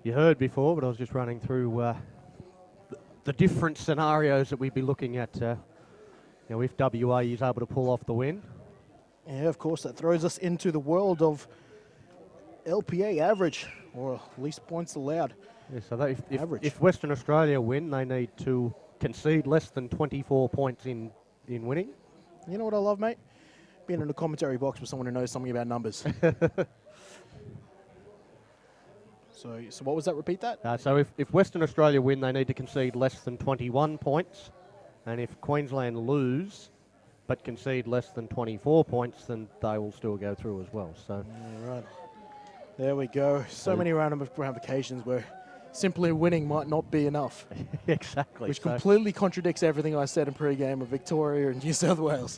you heard before, but I was just running through the different scenarios that we'd be looking at. If WA is able to pull off the win. Yeah, of course, that throws us into the world of LPA average, or least points allowed. Yeah, so if Western Australia win, they need to concede less than 24 points in winning. You know what I love, mate? Being in a commentary box with someone who knows something about numbers. So what was that? Repeat that? So if Western Australia win, they need to concede less than 21 points. And if Queensland lose, but concede less than 24 points, then they will still go through as well. So, all right. There we go. So many random ramifications where simply winning might not be enough. Exactly. Which completely contradicts everything I said in pre-game of Victoria and New South Wales.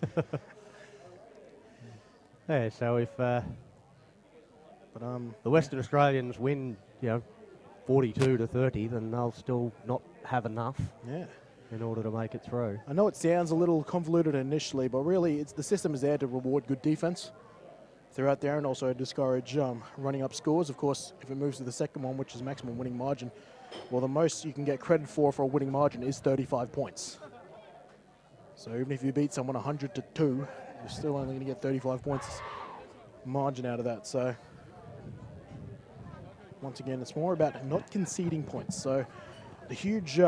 Yeah, so if the Western Australians win, 42-30, then they'll still not have enough. Yeah. In order to make it through. I know it sounds a little convoluted initially, but really the system is there to reward good defense throughout there and also discourage running up scores. Of course, if it moves to the second one, which is maximum winning margin, well, the most you can get credit for a winning margin is 35 points. So even if you beat someone 100-2, you're still only going to get 35 points margin out of that. So once again, it's more about not conceding points. So the huge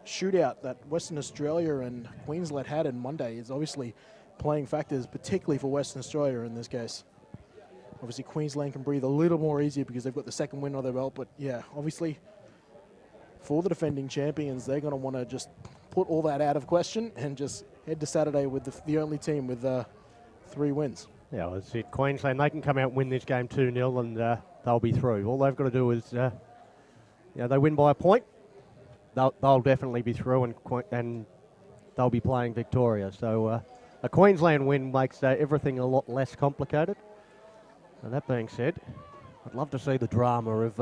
shootout that Western Australia and Queensland had on Monday is obviously playing factors, particularly for Western Australia in this case. Obviously, Queensland can breathe a little more easier because they've got the second win on their belt. But yeah, obviously, for the defending champions, they're going to want to just put all that out of question and just head to Saturday with the only team with 3 wins. Yeah, well, that's it. Queensland, they can come out and win this game 2-0 and they'll be through. All they've got to do is, they win by a point. They'll definitely be through and they'll be playing Victoria. So a Queensland win makes everything a lot less complicated. And that being said, I'd love to see the drama of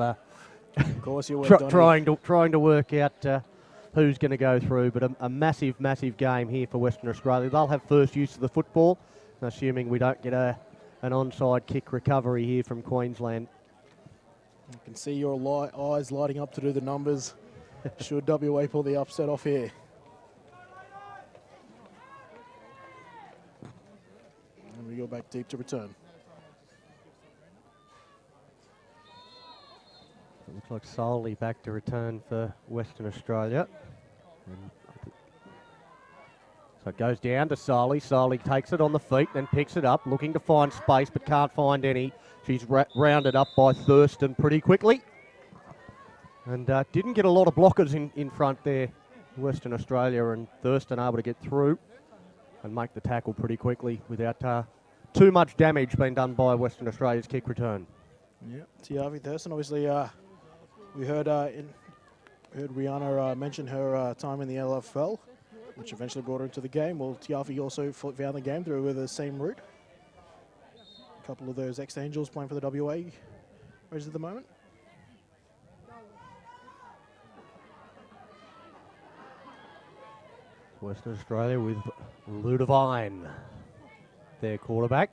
course you trying to work out who's going to go through. But a massive, massive game here for Western Australia. They'll have first use of the football, assuming we don't get an onside kick recovery here from Queensland. You can see your eyes lighting up to do the numbers. Should WA pull the upset off here? And we go back deep to return. It looks like solely back to return for Western Australia. So it goes down to Solly. Solly takes it on the feet, then picks it up, looking to find space but can't find any. She's rounded up by Thurston pretty quickly. And didn't get a lot of blockers in front there, Western Australia, and Thurston able to get through and make the tackle pretty quickly without too much damage being done by Western Australia's kick return. Yeah, Tiavi Thurston, obviously, we heard Rihanna mention her time in the LFL, which eventually brought her into the game. Well, Tiafi also found the game through the same route. A couple of those ex-Angels playing for the WA Reds at the moment. Western Australia with Ludovine, their quarterback.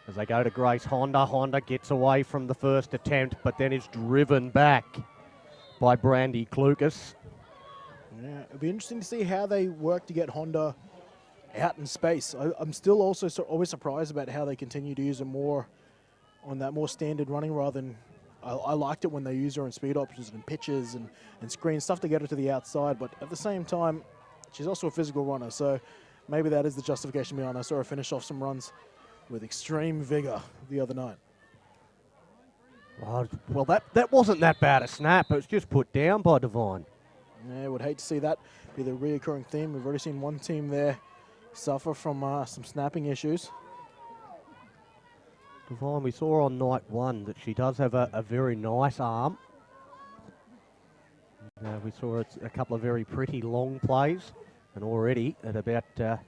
As they go to Grace Honda, Honda gets away from the first attempt, but then is driven back by Brandy Klukas. Yeah, it'll be interesting to see how they work to get Honda out in space. I'm still also always surprised about how they continue to use her more on that more standard running rather than I liked it when they used her in speed options and pitches and screens, stuff to get her to the outside. But at the same time, she's also a physical runner. So maybe that is the justification behind it. I saw her finish off some runs with extreme vigor the other night. Well, that wasn't that bad a snap. It was just put down by Devine. Yeah, would hate to see that be the reoccurring theme. We've already seen one team there suffer from some snapping issues. Devine, we saw on night one that she does have a very nice arm. We saw a couple of very pretty long plays, and already at about third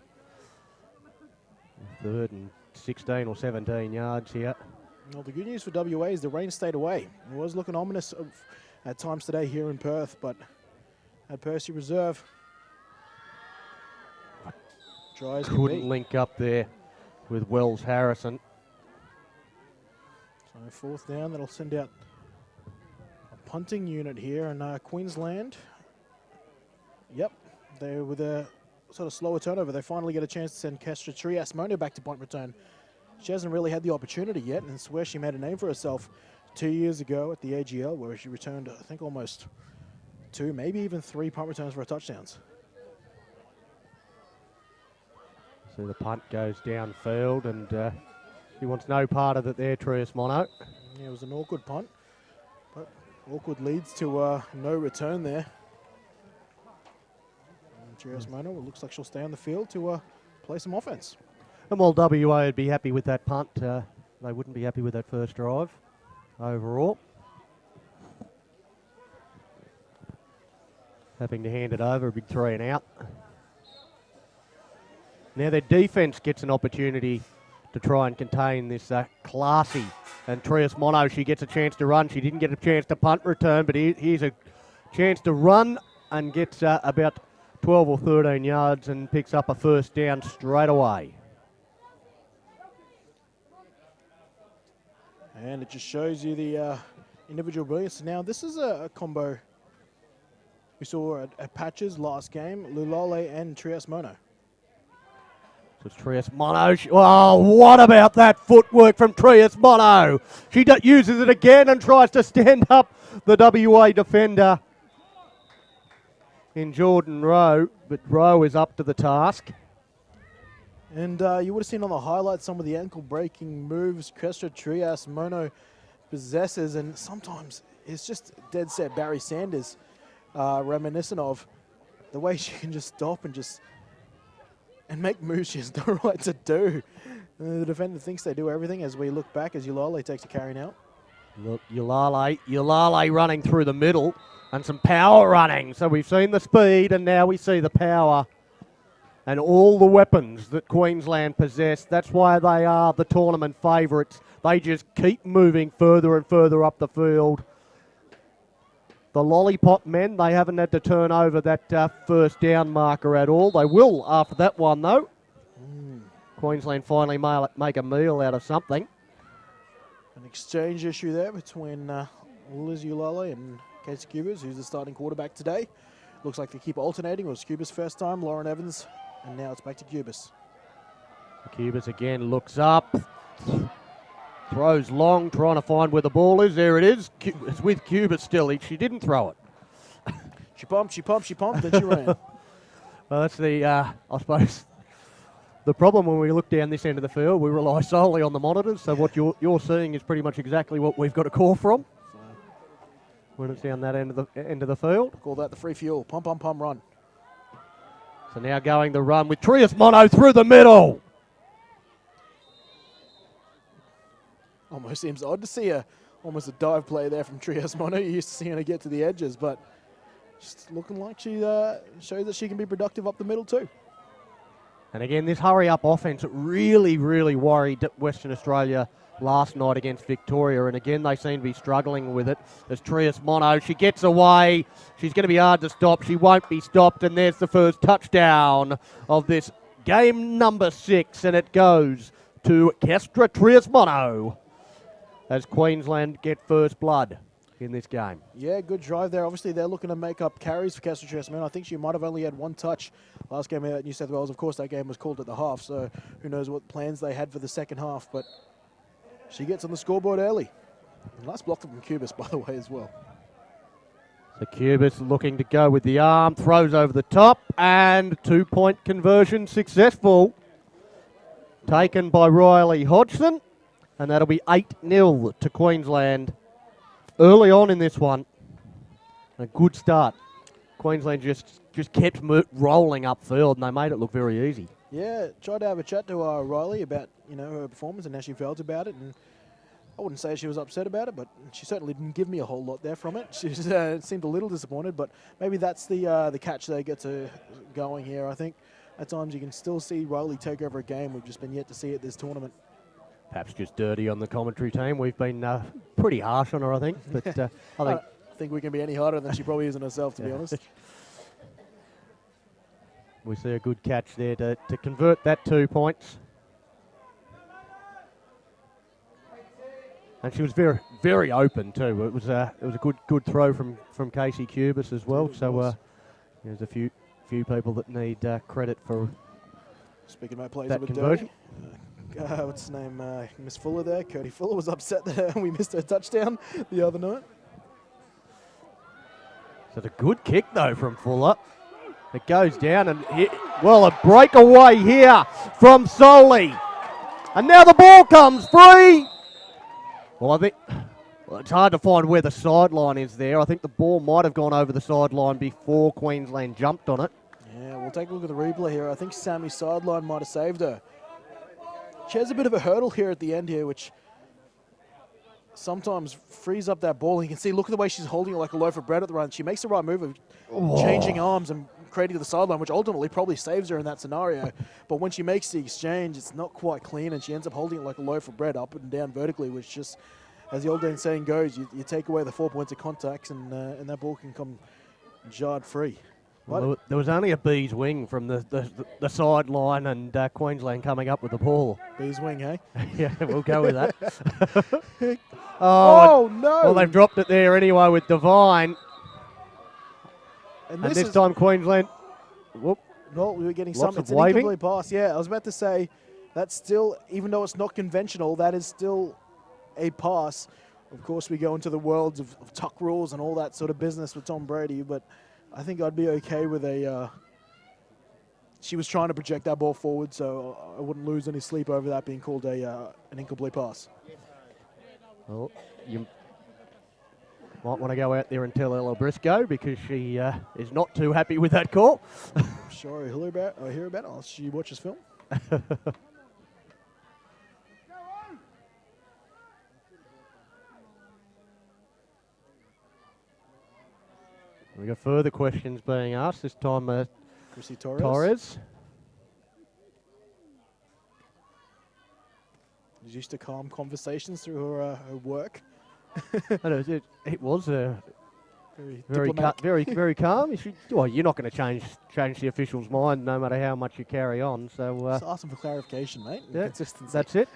and 16 or 17 yards here. Well, the good news for WA is the rain stayed away. It was looking ominous at times today here in Perth, but at Percy Reserve, dry as can be. Couldn't link up there with Wells Harrison. So fourth down, that'll send out a punting unit here in Queensland. Yep, they with a sort of slower turnover, they finally get a chance to send Kestra Trias-Mono back to punt return. She hasn't really had the opportunity yet, and it's where she made a name for herself 2 years ago at the AGL, where she returned, I think, almost 2, maybe even 3 punt returns for her touchdowns. So the punt goes downfield, and she wants no part of it there, Trias-Mono. Yeah, it was an awkward punt, but awkward leads to no return there. Trias-Mono, it looks like she'll stay on the field to play some offense. And while WA would be happy with that punt, they wouldn't be happy with that first drive overall. Having to hand it over, a big 3 and out. Now their defence gets an opportunity to try and contain this classy. And Trias-Mono, she gets a chance to run. She didn't get a chance to punt return, but here's a chance to run and gets about 12 or 13 yards and picks up a first down straight away. And it just shows you the individual brilliance. Now, this is a combo we saw at Patches last game, Lulale and Trias-Mono. So it's Trias-Mono. Oh, what about that footwork from Trias-Mono? She uses it again and tries to stand up the WA defender in Jordan Rowe, but Rowe is up to the task. And you would have seen on the highlights some of the ankle-breaking moves Kestra Trias-Mono possesses, and sometimes it's just dead set Barry Sanders reminiscent of the way she can just stop and make moves she has no right to do. The defender thinks they do everything as we look back as Ulale takes a carry now. Look, Ulale running through the middle and some power running. So we've seen the speed and now we see the power and all the weapons that Queensland possess. That's why they are the tournament favourites. They just keep moving further and further up the field. The Lollipop men, they haven't had to turn over that first down marker at all. They will after that one, though. Queensland finally make a meal out of something. An exchange issue there between Liz Ulale and Casey Cubas, who's the starting quarterback today. Looks like they keep alternating. It was Cubas' first time, Lauren Evans, and now it's back to Cubas. Cubas again looks up. Throws long, trying to find where the ball is. There it is. It's with Cubas still. She didn't throw it. She pumped, then she ran. Well, that's the, I suppose, the problem when we look down this end of the field. We rely solely on the monitors, so what you're seeing is pretty much exactly what we've got to call from when it's down that end of the field. Call that the free fuel. Pump, pump, pump, run. So now going the run with Trias-Mono through the middle. Almost seems odd to see almost a dive play there from Trias-Mono. You're used to seeing her get to the edges, but just looking like she shows that she can be productive up the middle too. And again, this hurry-up offense really, really worried Western Australia last night against Victoria. And again, they seem to be struggling with it. As Trias-Mono, she gets away. She's going to be hard to stop. She won't be stopped. And there's the first touchdown of this game number 6. And it goes to Kestra Trias-Mono as Queensland get first blood in this game. Yeah, good drive there. Obviously, they're looking to make up carries for Kestra Trias-Mono. I think she might have only had 1 touch last game at New South Wales. Of course, that game was called at the half, so who knows what plans they had for the second half, but she gets on the scoreboard early. Nice block from Cubas, by the way, as well. So Cubas looking to go with the arm, throws over the top, and 2-point conversion successful. Taken by Riley Hodgson. And that'll be 8-0 to Queensland early on in this one. A good start. Queensland just kept rolling upfield, and they made it look very easy. Yeah, tried to have a chat to Riley about her performance and how she felt about it. And I wouldn't say she was upset about it, but she certainly didn't give me a whole lot there from it. She seemed a little disappointed, but maybe that's the catch they get to going here. I think at times you can still see Riley take over a game. We've just been yet to see it this tournament. Perhaps just dirty on the commentary team. We've been pretty harsh on her, I think. But I don't think we can be any harder than she probably is on herself, to be honest. We see a good catch there to convert that 2 points. And she was very, very open too. It was a good throw from Casey Cubis as well. So there's a few people that need credit for Speaking about plays that a bit conversion. dirty, what's his name? Miss Fuller there. Cody Fuller was upset that we missed her touchdown the other night. So it's a good kick though from Fuller. It goes down and a breakaway here from Solly. And now the ball comes free. Well, I think it's hard to find where the sideline is there. I think the ball might have gone over the sideline before Queensland jumped on it. Yeah, we'll take a look at the replay here. I think Sammy's sideline might have saved her. She has a bit of a hurdle here at the end here, which sometimes frees up that ball. You can see, look at the way she's holding it like a loaf of bread at the run. She makes the right move of changing arms and creating to the sideline, which ultimately probably saves her in that scenario. But when she makes the exchange, it's not quite clean, and she ends up holding it like a loaf of bread up and down vertically, which just, as the old Dane saying goes, you take away the 4 points of contacts, and that ball can come jarred free. Well, there was only a bee's wing from the sideline, and Queensland coming up with the ball. Bee's wing, hey? Yeah, we'll go with that. Oh, no! Well, they've dropped it there anyway with Devine. And this time Queensland. Whoop. No, we were getting Lots something. of It's an waving. incomplete pass. Yeah, I was about to say, that's still, even though it's not conventional, that is still a pass. Of course, we go into the worlds of tuck rules and all that sort of business with Tom Brady, but I think I'd be okay with a... she was trying to project that ball forward, so I wouldn't lose any sleep over that being called an incomplete pass. Well, you might want to go out there and tell Ella Briscoe, because she is not too happy with that call. Sure, I'll hear about it unless she watches film. We got further questions being asked, this time Chrissy Torres. Torres. She's used to calm conversations through her work. It was very diplomatic. calm. You're not going to change the official's mind no matter how much you carry on. So Just ask them for clarification, mate. yeah, Consistency. that's it.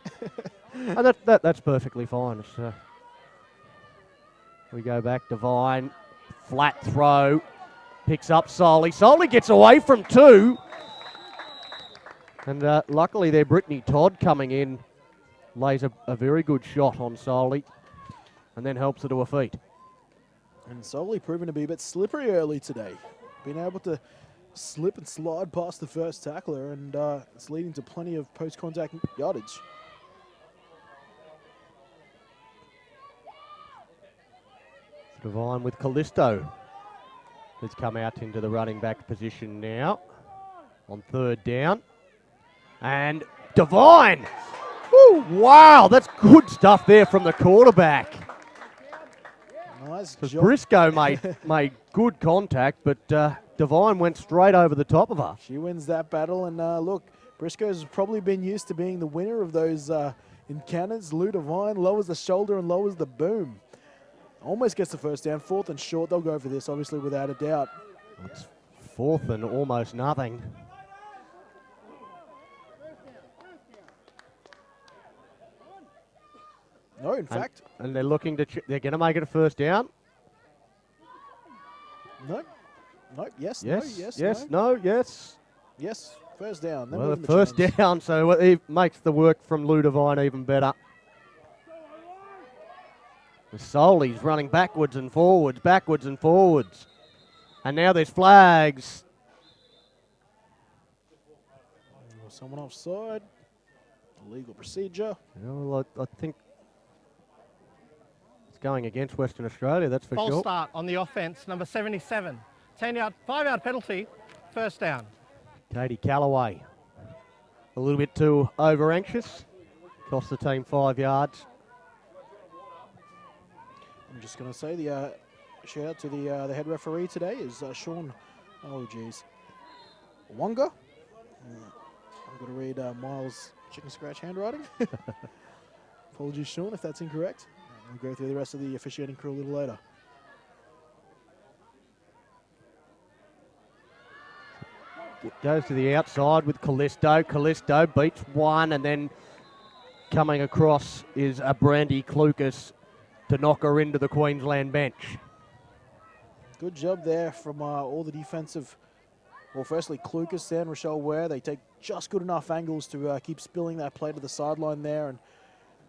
And that's perfectly fine. So we go back. Devine, flat throw, picks up Solly. Solly gets away from two, and luckily there, Brittany Todd coming in lays a very good shot on Solly, and then helps her to her feet. And Solly proven to be a bit slippery early today. Being able to slip and slide past the first tackler, and it's leading to plenty of post-contact yardage. Devine with Callisto, who's come out into the running back position now on third down. And Devine! Woo, wow, that's good stuff there from the quarterback. Nice Because job. Briscoe made good contact, but Devine went straight over the top of her. She wins that battle, and look, Briscoe's probably been used to being the winner of those encounters. Lou Devine lowers the shoulder and lowers the boom. Almost gets the first down. 4th and short, they'll go for this, obviously, without a doubt. It's 4th and almost nothing. No, in fact. And they're looking to, they're going to make it a first down. No. No, yes, Yes, no, yes, yes, no. no, yes. Yes, first down. Then Well, we're the in first chains. down, so it makes the work from Lou Devine even better. The Soli's running backwards and forwards. And now there's flags. Someone offside. Illegal procedure. Well, I think it's going against Western Australia, that's for False sure. start on the offence, number 77. 10-yard, 5-yard penalty, first down. Katie Callaway, a little bit too over anxious. Cost the team 5 yards. I'm just going to say the shout out to the head referee today is Sean. Oh, geez, Wonga. I've got to read Miles' chicken scratch handwriting. Apologies, Sean, if that's incorrect. We'll go through the rest of the officiating crew a little later. It goes to the outside with Callisto. Callisto beats one and then coming across is a Brandy Clucas to knock her into the Queensland bench. Good job there from all the defensive. Well, firstly, Clucas and Rochelle Ware, they take just good enough angles to keep spilling that play to the sideline there, and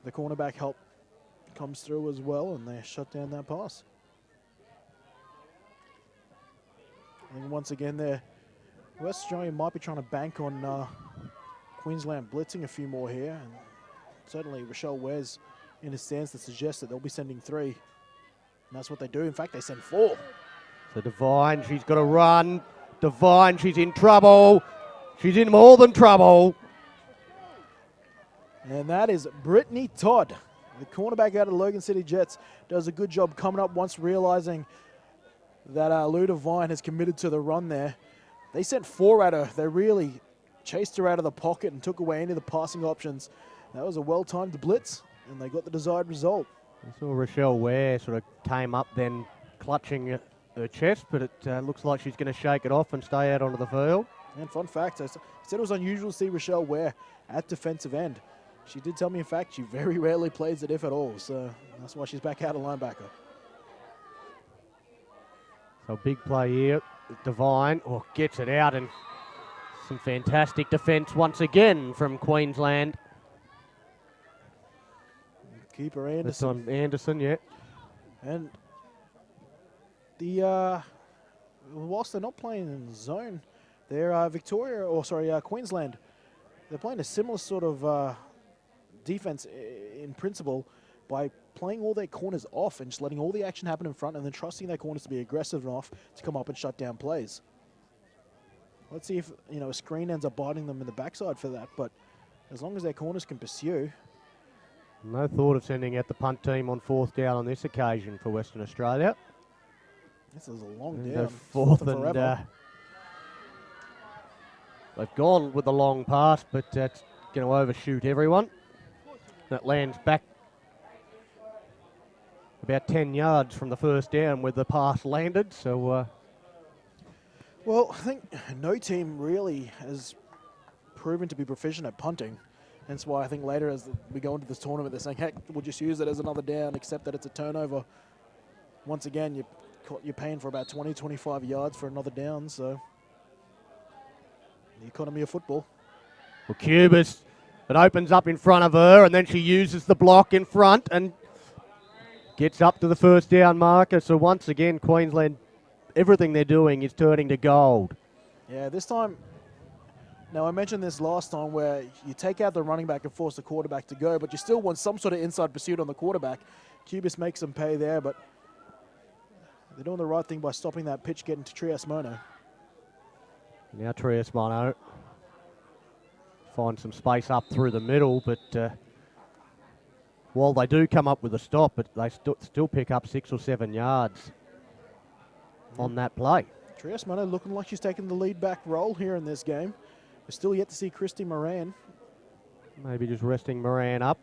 the cornerback help comes through as well, and they shut down that pass. And once again there, West Australia might be trying to bank on Queensland blitzing a few more here, and certainly Rochelle Ware's in a stance that suggests that they'll be sending 3, and that's what they do. In fact, they send 4. So Devine, she's got to run. Devine, she's in trouble. She's in more than trouble. And that is Brittany Todd, the cornerback out of Logan City Jets, does a good job coming up once realizing that Lou Devine has committed to the run there. They sent 4 at her. They really chased her out of the pocket and took away any of the passing options. That was a well-timed blitz, and they got the desired result. I saw Rochelle Ware sort of came up then clutching her chest, but it looks like she's going to shake it off and stay out onto the field. And fun fact, I said it was unusual to see Rochelle Ware at defensive end. She did tell me, in fact, she very rarely plays it, if at all, so that's why she's back out of linebacker. So big play here. Devine gets it out, and some fantastic defence once again from Queensland. Keeper That's Anderson. on Anderson, yeah. And the whilst they're not playing in zone, they're Queensland. They're playing a similar sort of defense in principle by playing all their corners off and just letting all the action happen in front, and then trusting their corners to be aggressive enough to come up and shut down plays. Let's see if a screen ends up biting them in the backside for that. But as long as their corners can pursue. No thought of sending out the punt team on 4th down on this occasion for Western Australia. This is a long And down. fourth and they've gone with the long pass, but that's going to overshoot everyone. That lands back about 10 yards from the first down where the pass landed. So, well, I think no team really has proven to be proficient at punting. That's why I think later as we go into this tournament, they're saying, heck, we'll just use it as another down, except that it's a turnover. Once again, you're paying for about 20, 25 yards for another down, so the economy of football. well, Cubis, it opens up in front of her, and then she uses the block in front and gets up to the first down marker. So once again, Queensland, everything they're doing is turning to gold. Yeah, this time, now I mentioned this last time where you take out the running back and force the quarterback to go, but you still want some sort of inside pursuit on the quarterback. Cubis makes them pay there, but they're doing the right thing by stopping that pitch getting to Trias Mono. Now Trias Mono finds some space up through the middle, but while they do come up with a stop, but they still pick up 6 or 7 yards on that play. Trias Mono looking like she's taking the lead back role here in this game. We're still yet to see Christy Moran. Maybe just resting Moran up.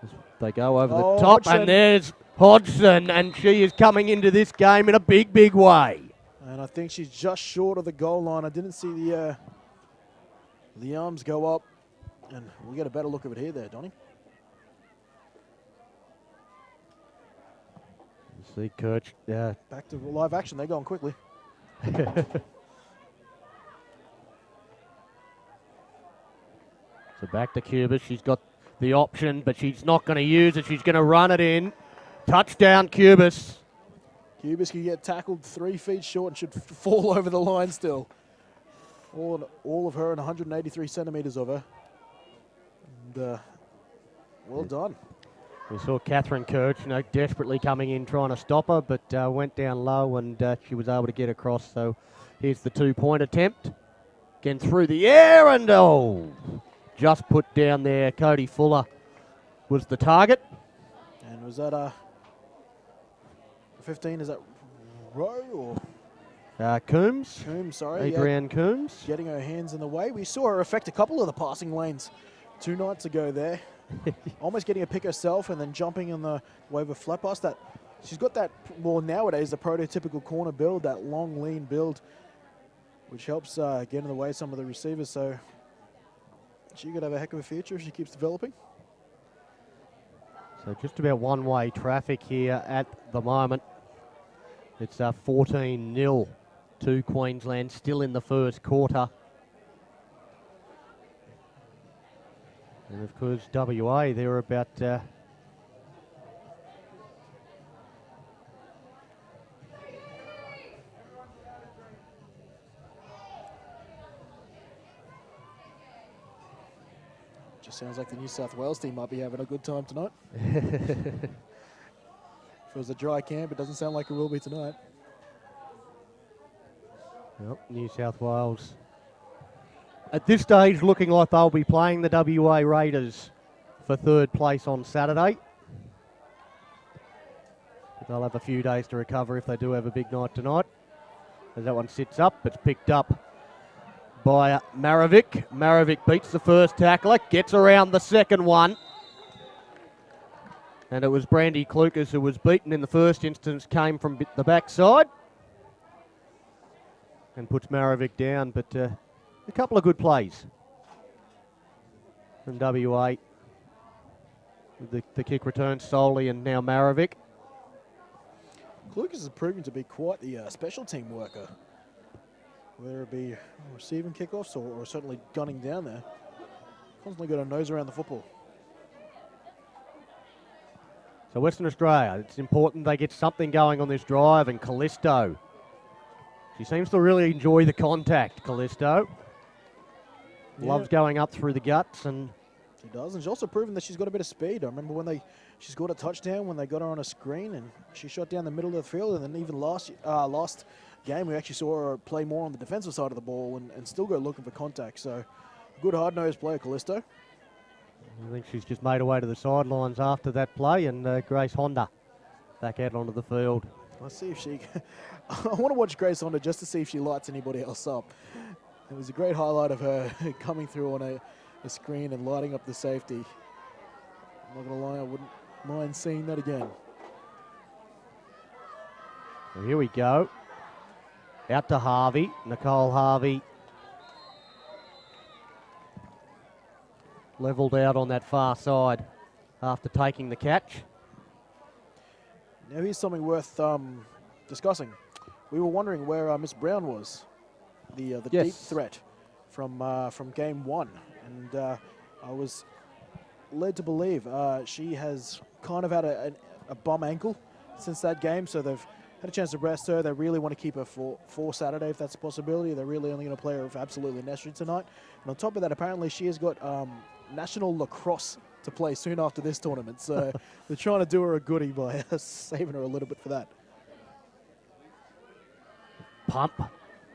As they go over the top, Hodgson. and there's Hodgson, and she is coming into this game in a big, big way. And I think she's just short of the goal line. I didn't see the arms go up. And we'll get a better look of it here there, Donnie. See Kirch. Back to live action. They're going quickly. So back to Cubis. She's got the option, but she's not going to use it. She's going to run it in. Touchdown, Cubis. Cubis can get tackled 3 feet short and should fall over the line still. All of her and 183 centimeters of her. And well done. We saw Catherine Kirch, desperately coming in trying to stop her, but went down low and she was able to get across. So here's the 2-point attempt. Again through the air and just put down there. Cody Fuller was the target. And was that 15? Is that Rowe or Coombs? Coombs? Sorry, Adrienne Coombs. getting her hands in the way. We saw her affect a couple of the passing lanes 2 nights ago there. Almost getting a pick herself and then jumping in the way of a flat pass. That she's got that, well, nowadays the prototypical corner build, that long lean build, which helps get in the way of some of the receivers. So She could have a heck of a future if she keeps developing. So just about one-way traffic here at the moment. It's 14-0 to Queensland, still in the first quarter. And of course, WA, they're about Just sounds like the New South Wales team might be having a good time tonight. If it was a dry camp, it doesn't sound like it will be tonight. Well, New South Wales at this stage looking like they'll be playing the WA Raiders for third place on Saturday. But they'll have a few days to recover if they do have a big night tonight. As that one sits up, it's picked up by Maravik. Maravik beats the first tackler, gets around the second one. And it was Brandy Klukas who was beaten in the first instance, came from the backside. And puts Maravik down, but a couple of good plays from WA. The kick returns solely, and now Maravik. Lucas has proven to be quite the special team worker, whether it be receiving kickoffs or certainly gunning down there. Constantly got a nose around the football. So Western Australia, it's important they get something going on this drive, and Callisto. She seems to really enjoy the contact, Callisto. Yeah. Loves going up through the guts, and She does, and she's also proven that she's got a bit of speed. I remember when she scored a touchdown when they got her on a screen, and she shot down the middle of the field. And then even last game, we actually saw her play more on the defensive side of the ball and still go looking for contact. So, good hard-nosed player, Callisto. I think she's just made her way to the sidelines after that play, and Grace Honda back out onto the field. Let's see if she... I want to watch Grace Honda just to see if she lights anybody else up. It was a great highlight of her coming through on a screen and lighting up the safety. I'm not going to lie, I wouldn't mind seeing that again. Well, here we go. Out to Harvey. Nicole Harvey. Levelled out on that far side after taking the catch. Now here's something worth discussing. We were wondering where Miss Brown was, the Yes. deep threat from game one, and I was led to believe she has kind of had a bum ankle since that game, so they've had a chance to rest her. They really want to keep her for Saturday if that's a possibility. They're really only going to play her if absolutely necessary tonight. And on top of that, apparently she has got national lacrosse to play soon after this tournament, so they're trying to do her a goodie by saving her a little bit for that. Pump.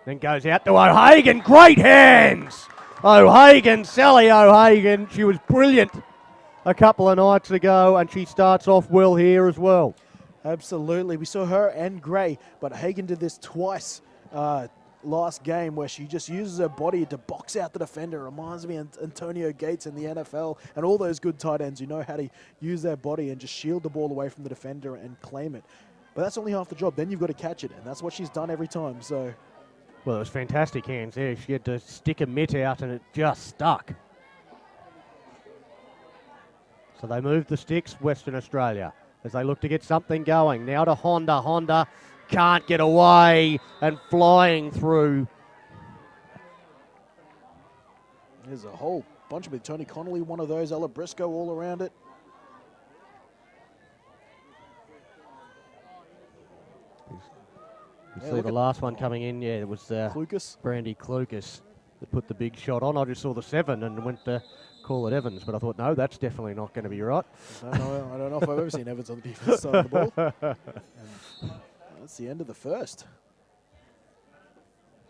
Then goes out to O'Hagan. Great hands! O'Hagan, Sally O'Hagan. She was brilliant a couple of nights ago, and she starts off well here as well. Absolutely. We saw her and Gray, but Hagan did this twice last game where she just uses her body to box out the defender. Reminds me of Antonio Gates in the NFL and all those good tight ends who know how to use their body and just shield the ball away from the defender and claim it. But that's only half the job. Then you've got to catch it, and that's what she's done every time. So, well, it was fantastic hands there. She had to stick a mitt out, and it just stuck. So they moved the sticks, Western Australia, as they look to get something going. Now to Honda. Honda can't get away and flying through. there's a whole bunch of it. Tony Connolly, one of those. Ella Briscoe all around it. You see the last one coming in, yeah, it was Klukas. Brandy Klukas that put the big shot on. I just saw the 7 and went to call it Evans, but I thought, no, that's definitely not going to be right. I don't know if I've ever seen Evans on the defense side of the ball. And that's the end of the first.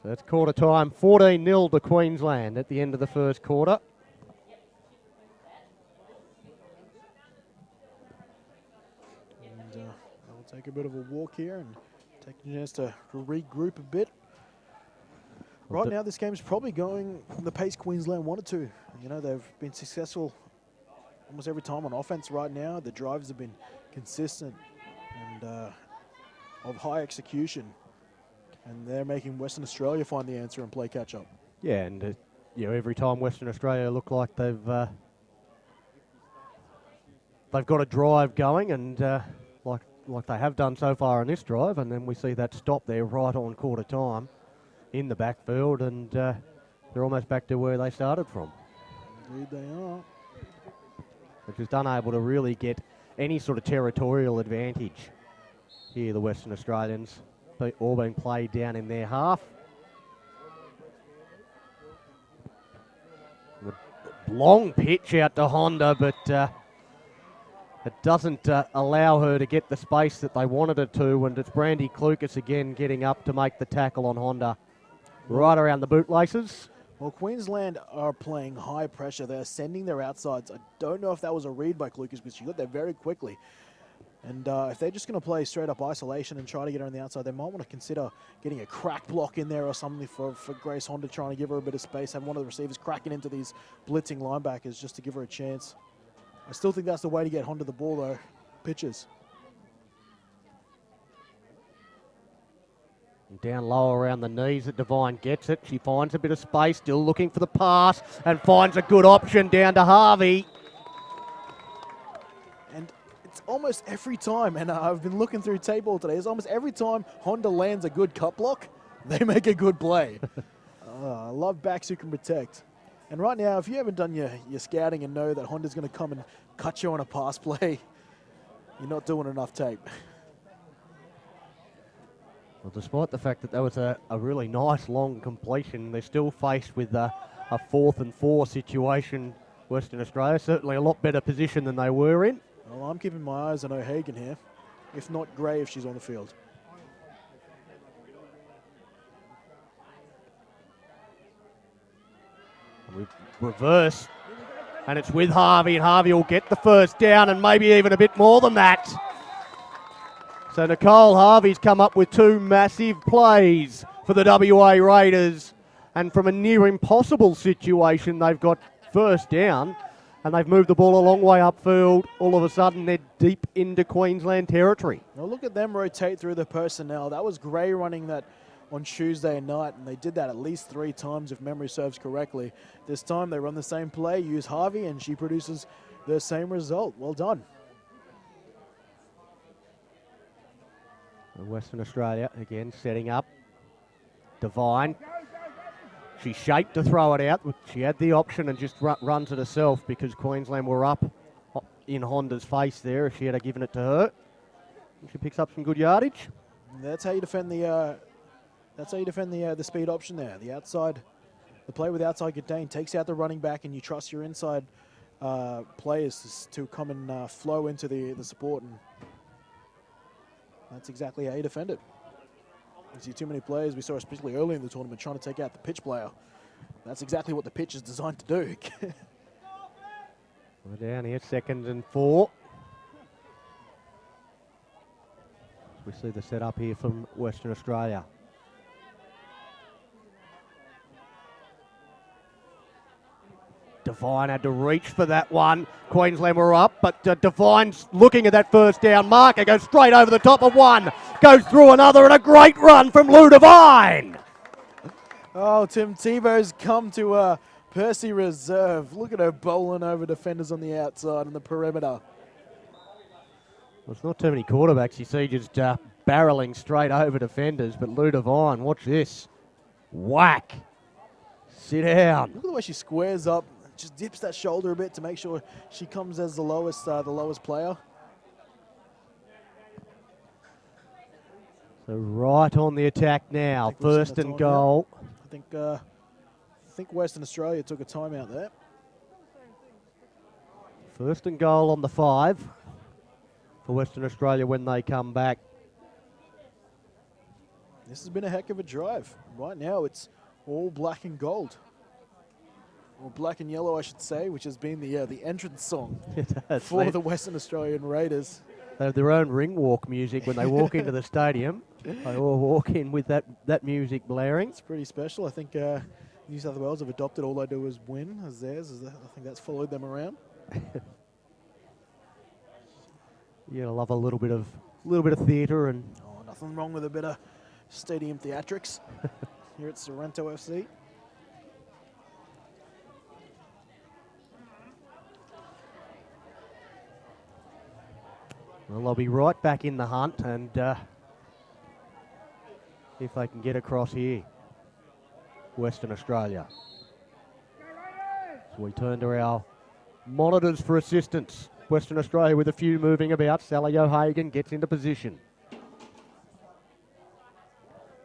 So that's quarter time, 14-0 to Queensland at the end of the first quarter. And I'll take a bit of a walk here and take a chance to regroup a bit. Right now, this game's probably going the pace Queensland wanted to. You know, they've been successful almost every time on offense right now. The drives have been consistent and of high execution. And they're making Western Australia find the answer and play catch-up. Yeah, and every time Western Australia look like they've got a drive going, and like they have done so far in this drive, and then we see that stop there right on quarter time in the backfield, and they're almost back to where they started from. Indeed they are. They're just unable to really get any sort of territorial advantage here, the Western Australians, all being played down in their half. Long pitch out to Honda, but it doesn't allow her to get the space that they wanted her to, and it's Brandy Klukas again getting up to make the tackle on Honda. Right around the bootlaces. Well, Queensland are playing high pressure. They're sending their outsides. I don't know if that was a read by Klukas, because she got there very quickly. And if they're just going to play straight up isolation and try to get her on the outside, they might want to consider getting a crack block in there or something for Grace Honda, trying to give her a bit of space, have one of the receivers cracking into these blitzing linebackers just to give her a chance. I still think that's the way to get Honda the ball, though. Pitches. Down low around the knees that Devine gets it. She finds a bit of space, still looking for the pass, and finds a good option down to Harvey. And it's almost every time, and I've been looking through tape all today, it's almost every time Honda lands a good cut block, they make a good play. I love backs who can protect. And right now, if you haven't done your scouting and know that Honda's going to come and cut you on a pass play, you're not doing enough tape. Well, despite the fact that was a really nice long completion, they're still faced with a 4th and 4 situation, Western Australia. Certainly a lot better position than they were in. Well, I'm keeping my eyes on O'Hagan here, if not Gray if she's on the field. We reverse, and it's with Harvey, and Harvey will get the first down and maybe even a bit more than that. So Nicole Harvey's come up with 2 massive plays for the WA Raiders, and from a near impossible situation, they've got first down, and they've moved the ball a long way upfield. All of a sudden, they're deep into Queensland territory. Now look at them rotate through the personnel. That was Gray running that on Tuesday night, and they did that at least 3 times if memory serves correctly. This time they run the same play, use Harvey, and she produces the same result. Well done. Western Australia again setting up. Devine. She shaped to throw it out. She had the option and just runs it herself because Queensland were up in Honda's face there if she had given it to her. She picks up some good yardage. That's how you defend the the speed option there. The outside, the play with outside contain takes out the running back, and you trust your inside players to come and flow into the support, and that's exactly how you defend it. You see too many players we saw, especially early in the tournament, trying to take out the pitch player. That's exactly what the pitch is designed to do. We're down here, 2nd and 4. We see the setup here from Western Australia. Devine had to reach for that one. Queensland were up, but Devine's looking at that first down marker, goes straight over the top of one, goes through another, and a great run from Lou Devine. Oh, Tim Tebow's come to Percy Reserve. Look at her bowling over defenders on the outside and the perimeter. Well, it's not too many quarterbacks you see just barreling straight over defenders, but Lou Devine, watch this. Whack. Sit down. Look at the way she squares up, just dips that shoulder a bit to make sure she comes as the lowest player. So right on the attack now, 1st and goal. I think Western Australia took a timeout there. 1st and goal on the 5 for Western Australia when they come back. This has been a heck of a drive. Right now it's all black and gold. Or black and yellow, I should say, which has been the entrance song for the Western Australian Raiders. They have their own ring walk music when they walk into the stadium. They all walk in with that music blaring. It's pretty special. I think New South Wales have adopted All I Do Is Win as theirs. I think that's followed them around. You gotta love a little bit of theatre and. Oh, nothing wrong with a bit of stadium theatrics here at Sorrento FC. Well, they'll be right back in the hunt, and if they can get across here, Western Australia. So we turn to our monitors for assistance. Western Australia with a few moving about. Sally O'Hagan gets into position.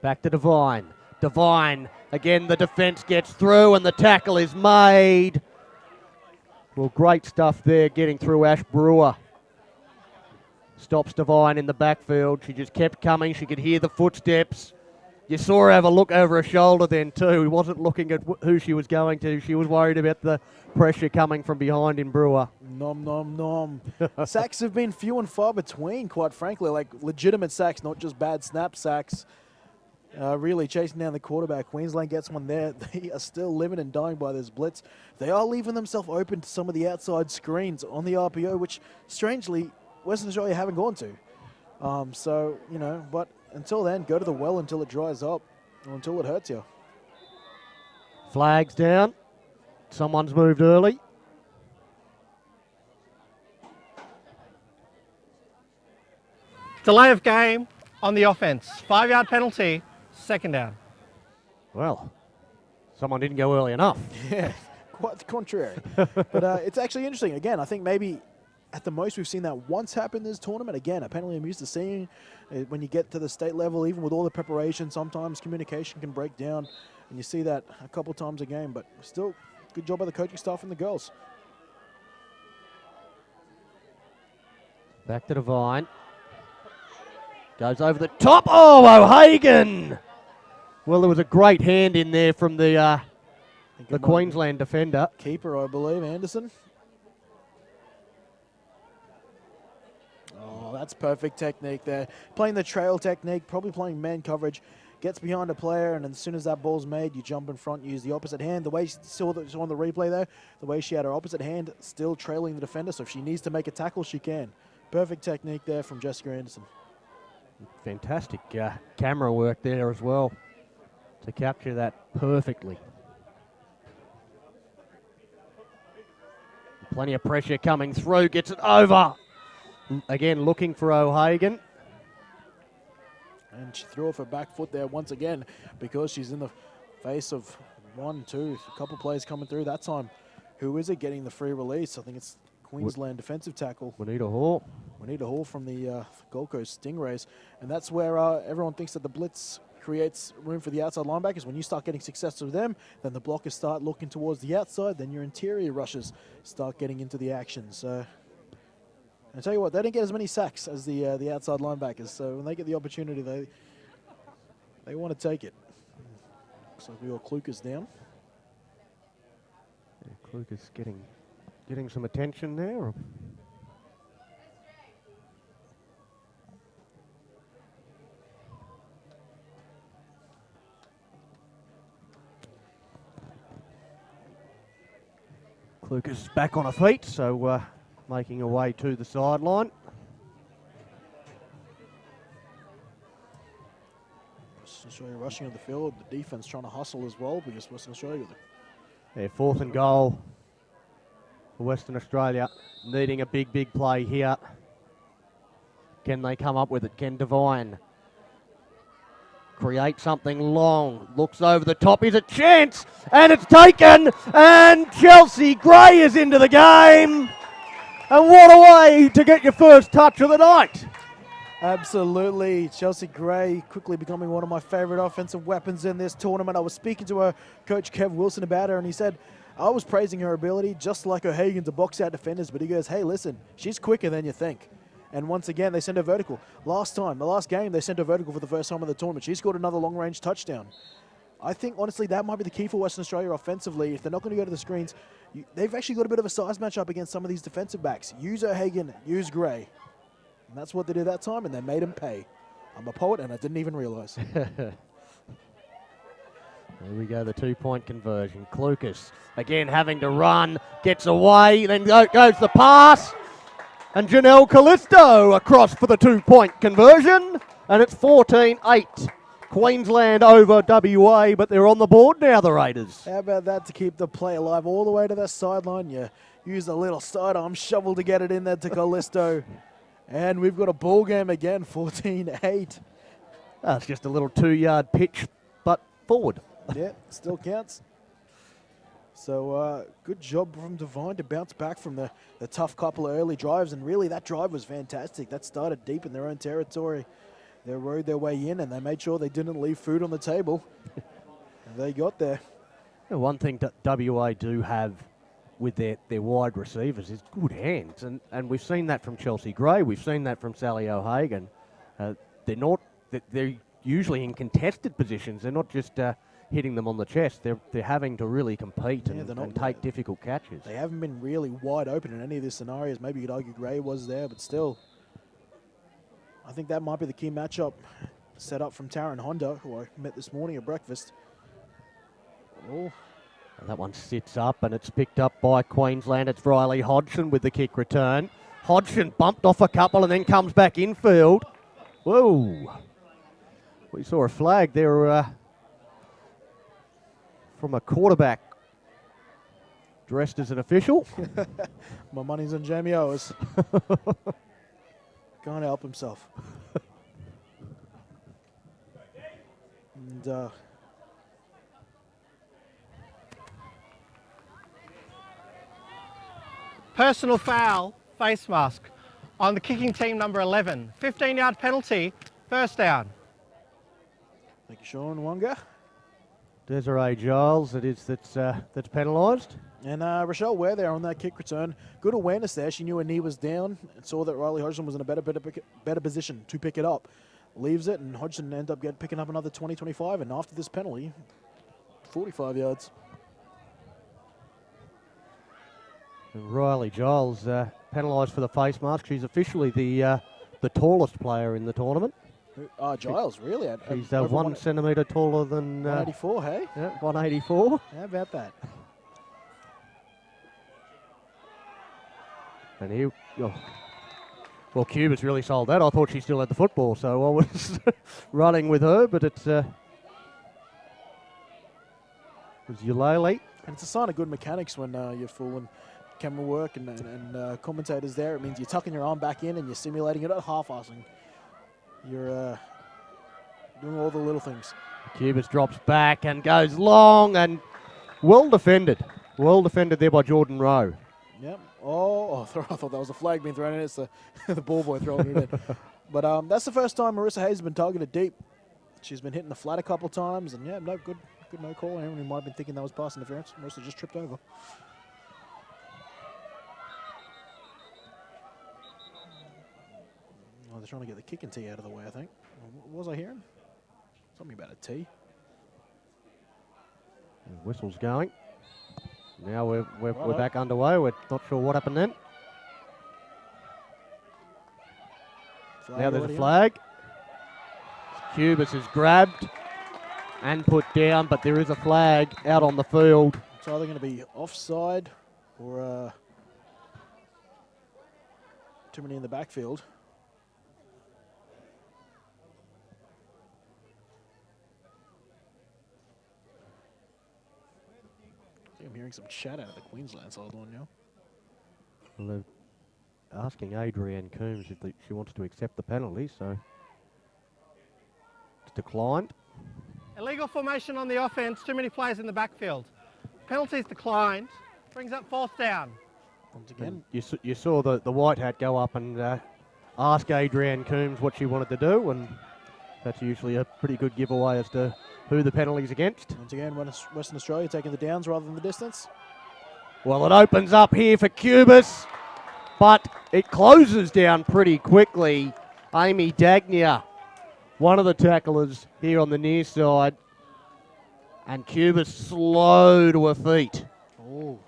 Back to Devine. Devine, again the defence gets through and the tackle is made. Well, great stuff there getting through Ash Brewer. Stops Devine in the backfield. She just kept coming. She could hear the footsteps. You saw her have a look over her shoulder then too. He wasn't looking at who she was going to. She was worried about the pressure coming from behind in Brewer. Nom, nom, nom. Sacks have been few and far between, quite frankly. Like legitimate sacks, not just bad snap sacks. Really chasing down the quarterback. Queensland gets one there. They are still living and dying by this blitz. They are leaving themselves open to some of the outside screens on the RPO, which strangely Western Australia haven't gone to. So, you know, but until then, go to the well until it dries up or until it hurts you. Flags down. Someone's moved early. Delay of game on the offense. 5-yard penalty, second down. Well, someone didn't go early enough. Yeah, quite the contrary. But it's actually interesting. Again, I think maybe at the most we've seen that once happen this tournament. Again, a penalty I'm used to seeing when you get to the state level, even with all the preparation, sometimes communication can break down, and you see that a couple times a game. But still, good job by the coaching staff and the girls. Back to Devine. Goes over the top. Oh, O'Hagan! Well, there was a great hand in there from the Queensland defender. Keeper, I believe, Anderson. Oh, that's perfect technique there. Playing the trail technique, probably playing man coverage. Gets behind a player, and as soon as that ball's made, you jump in front, use the opposite hand. The way she saw on the replay there, the way she had her opposite hand still trailing the defender, so if she needs to make a tackle, she can. Perfect technique there from Jessica Anderson. Fantastic camera work there as well to capture that perfectly. Plenty of pressure coming through, gets it over. Again, looking for O'Hagan. And she threw off her back foot there once again because she's in the face of a couple players coming through. That time, who is it getting the free release? I think it's Queensland defensive tackle. Juanita Hall. Juanita Hall from the Gold Coast Stingrays. And that's where everyone thinks that the blitz creates room for the outside linebackers. When you start getting success with them, then the blockers start looking towards the outside, then your interior rushers start getting into the action. So I tell you what, they don't get as many sacks as the outside linebackers. So when they get the opportunity, they want to take it. Looks like we got Klukas down. Yeah, Klukas getting some attention there. Klukas is back on her feet, so making her way to the sideline. Western Australia rushing on the field. The defense trying to hustle as well because Western Australia. Yeah, 4th and goal for Western Australia, needing a big play here. Can they come up with it? Can Devine create something long? Looks over the top. Is a chance, and it's taken. And Chelsea Gray is into the game. And what a way to get your first touch of the night. Absolutely. Chelsea Gray quickly becoming one of my favorite offensive weapons in this tournament. I was speaking to her coach Kev Wilson about her, and he said, I was praising her ability just like O'Hagan to box out defenders, but he goes, hey, listen, she's quicker than you think. And once again, they sent her vertical. The last game, they sent her vertical for the first time in the tournament. She scored another long-range touchdown. I think, honestly, that might be the key for Western Australia offensively. If they're not going to go to the screens, they've actually got a bit of a size matchup against some of these defensive backs. Use O'Hagan, use Gray. And that's what they did that time, and they made him pay. I'm a poet, and I didn't even realize. There we go, the 2-point conversion. Klukas, again, having to run, gets away, then goes the pass. And Janelle Callisto across for the 2-point conversion. And it's 14-8. Queensland over WA, but they're on the board now, the Raiders. How about that to keep the play alive all the way to the sideline? You use a little sidearm shovel to get it in there to Callisto. And we've got a ball game again, 14-8. It's just a little 2-yard pitch, but forward. Yeah, still counts. So good job from Devine to bounce back from the tough couple of early drives. And really, that drive was fantastic. That started deep in their own territory. They rode their way in, and they made sure they didn't leave food on the table. And they got there. Yeah, one thing that WA do have with their wide receivers is good hands. And we've seen that from Chelsea Gray. We've seen that from Sally O'Hagan. They're usually in contested positions. They're not just hitting them on the chest. They're having to really compete and take difficult catches. They haven't been really wide open in any of these scenarios. Maybe you could argue Gray was there, but still. I think that might be the key matchup set up from Taryn Honda, who I met this morning at breakfast. Oh. And that one sits up, and it's picked up by Queensland. It's Riley Hodgson with the kick return. Hodgson bumped off a couple and then comes back infield. Whoa. We saw a flag there from a quarterback dressed as an official. My money's on Jamie Owers. Can't help himself. And Personal foul, face mask on the kicking team number 11. 15-yard penalty, first down. thank you, Sean Wonga. Desiree Giles, that's penalised. And Rochelle Ware there on that kick return. Good awareness there. She knew her knee was down and saw that Riley Hodgson was in a better position to pick it up. Leaves it, and Hodgson ended up picking up another 20-25. And after this penalty, 45 yards. And Riley Giles penalised for the face mask. She's officially the tallest player in the tournament. Giles, really? She's 1 centimetre taller than... 184, hey? Yeah, 184. How about that? And he... Oh. Well, Cuba's really sold that. I thought she still had the football, so I was running with her, but it was Eulali. And it's a sign of good mechanics when you're fooling camera work and commentators there. It means you're tucking your arm back in and you're simulating it, not half-assing. You're doing all the little things. Cubas drops back and goes long and well defended. Well defended there by Jordan Rowe. Yep. Oh, I thought that was a flag being thrown in. It's the ball boy throwing it in. But that's the first time Marissa Hayes has been targeted deep. She's been hitting the flat a couple of times, and yeah, no good no call. Anyone who might have been thinking that was pass interference, Marissa just tripped over. Oh, they're trying to get the kicking tee out of the way, I think. What was I hearing? Something about a tee. Whistle's going. Now we're back underway. We're not sure what happened then. Now there's a flag. Cubas is grabbed and put down, but there is a flag out on the field. It's either going to be offside or too many in the backfield. I'm hearing some chat out of the Queensland side on now. Well, they're asking Adrienne Coombs if she wants to accept the penalty, so it's declined. Illegal formation on the offence, too many players in the backfield. Penalties declined, brings up fourth down. Once again. You saw the white hat go up and ask Adrienne Coombs what she wanted to do, and that's usually a pretty good giveaway as to who the penalty's against. Once again, Western Australia taking the downs rather than the distance. Well, it opens up here for Cubas, but it closes down pretty quickly. Amy Dagnier, one of the tacklers here on the near side, and Cubas slow to her feet. Oh.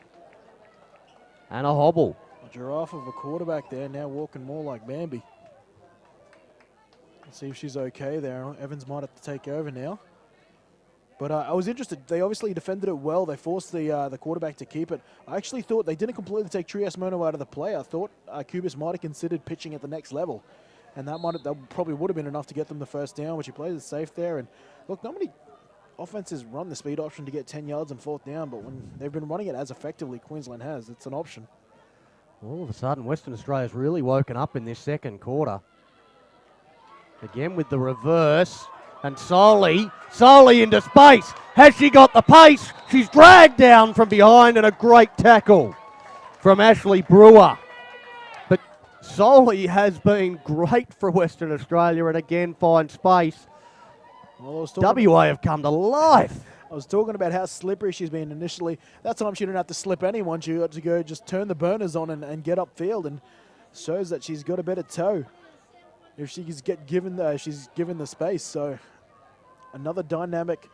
And a hobble. A giraffe of a quarterback there, now walking more like Bambi. Let's see if she's okay there. Evans might have to take over now. But I was interested. They obviously defended it well. They forced the quarterback to keep it. I actually thought they didn't completely take Trias Mono out of the play. I thought Cubas might have considered pitching at the next level. And that probably would have been enough to get them the first down, but she plays it safe there. And look, not many offenses run the speed option to get 10 yards and fourth down, but when they've been running it as effectively Queensland has, it's an option. All of a sudden, Western Australia's really woken up in this second quarter. Again with the reverse. And Solly into space. Has she got the pace? She's dragged down from behind, and a great tackle from Ashley Brewer. But Solly has been great for Western Australia, and again finds space. Well, WA have come to life. I was talking about how slippery she's been initially. That time she didn't have to slip anyone. She got to go just turn the burners on and get upfield, and shows that she's got a better toe if she's given the space. So another dynamic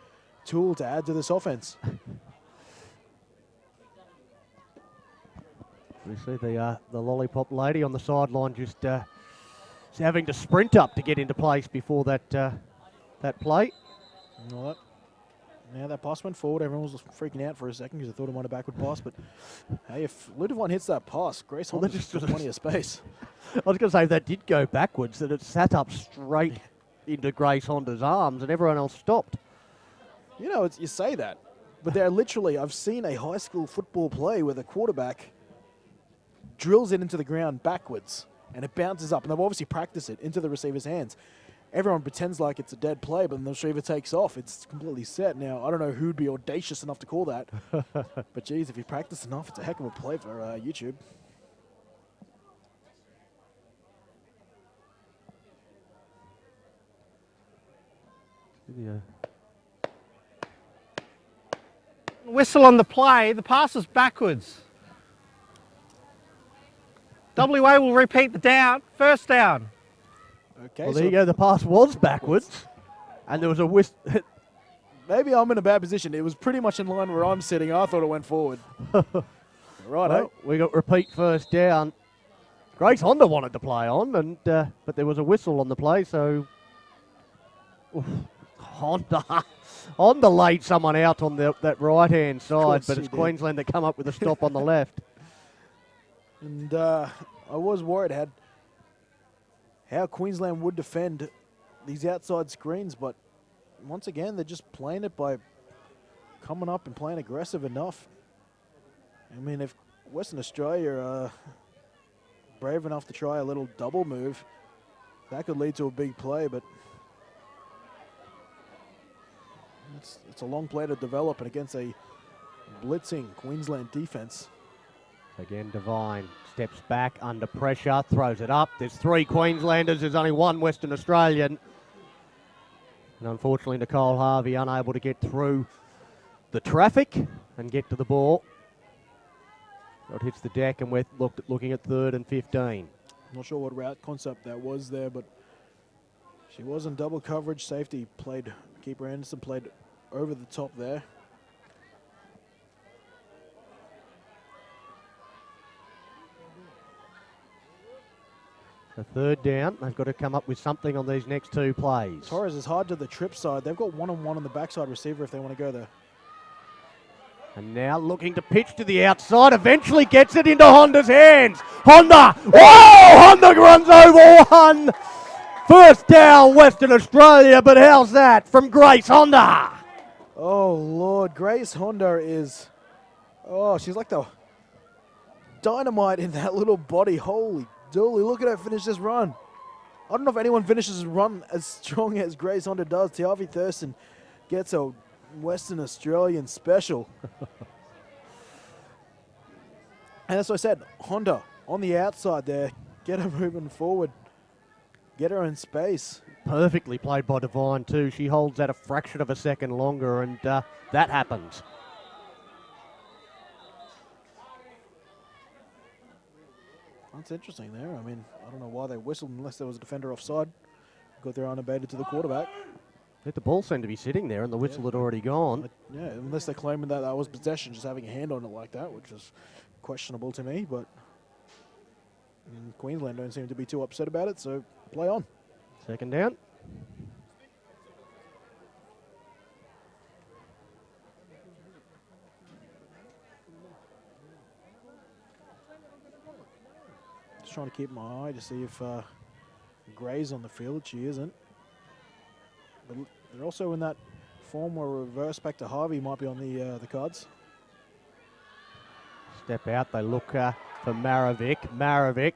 tool to add to this offense. We see the lollipop lady on the sideline just having to sprint up to get into place before that play. Well, that pass went forward. Everyone was freaking out for a second because they thought it might have backward pass. But hey, if Ludovine hits that pass, Grace Honda just got plenty of space. I was going to say, if that did go backwards, that it sat up straight into Grace Honda's arms and everyone else stopped. You know, you say that, but they're literally, I've seen a high school football play where the quarterback drills it into the ground backwards and it bounces up, and they've obviously practiced it into the receiver's hands. Everyone pretends like it's a dead play, but when the receiver takes off, it's completely set. Now, I don't know who'd be audacious enough to call that, but geez, if you practice enough, it's a heck of a play for YouTube. Yeah. Whistle on the play, the pass is backwards. WA will repeat the down, first down. Okay, Well, there you go. The pass was backwards, and there was a whistle. Maybe I'm in a bad position. It was pretty much in line where I'm sitting. I thought it went forward. Right, Well, we got repeat first down. Grace Honda wanted to play on, and but there was a whistle on the play, so Honda laid someone out on that right-hand side, but it's Queensland that come up with a stop on the left. And I was worried how Queensland would defend these outside screens, but once again, they're just playing it by coming up and playing aggressive enough. I mean, if Western Australia are brave enough to try a little double move, that could lead to a big play, but it's a long play to develop, and against a blitzing Queensland defense. Again, Devine steps back under pressure, throws it up. There's 3 Queenslanders, there's only 1 Western Australian. And unfortunately, Nicole Harvey unable to get through the traffic and get to the ball. It hits the deck, and we're looking at 3rd and 15. Not sure what route concept that was there, but she was in double coverage. Safety played, keeper Anderson played over the top there. So 3rd down, they've got to come up with something on these next 2 plays. Torres is hard to the trip side. They've got one-on-one on the backside receiver if they want to go there. And now looking to pitch to the outside, eventually gets it into Honda's hands. Honda, Honda runs over 1. First down, Western Australia, but how's that from Grace Honda? Oh, Lord, Grace Honda is, she's like the dynamite in that little body. Holy dooly, look at her finish this run. I don't know if anyone finishes a run as strong as Grace Honda does. Tiavi Thurston gets a Western Australian special. And as I said, Honda on the outside there. Get her moving forward. Get her in space. Perfectly played by Devine too. She holds that a fraction of a second longer, and that happens. That's interesting there. I mean, I don't know why they whistled unless there was a defender offside. Got there unabated to the quarterback. The ball seemed to be sitting there, and the whistle had already gone. Yeah, unless they're claiming that was possession, just having a hand on it like that, which is questionable to me. But Queensland don't seem to be too upset about it, so play on. 2nd down. Just trying to keep my eye to see if Gray's on the field. She isn't. But they're also in that form where reverse back to Harvey might be on the cards. Step out, they look for Maravik. Maravik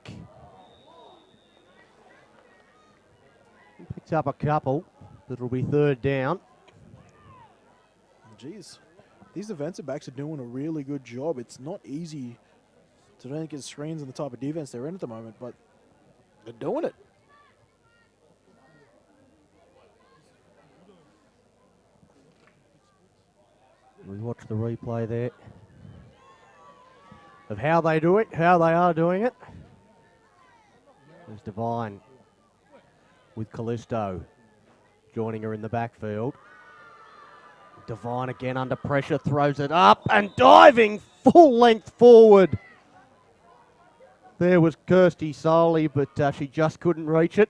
picks up a couple, but it'll be third down. Jeez, these defensive backs are doing a really good job. It's not easy to don't get screens on the type of defense they're in at the moment, but they're doing it. We watch the replay there of how they do it, how they are doing it. There's Devine with Callisto joining her in the backfield. Devine again under pressure, throws it up and diving full length forward. There was Kirsty Soley, but she just couldn't reach it.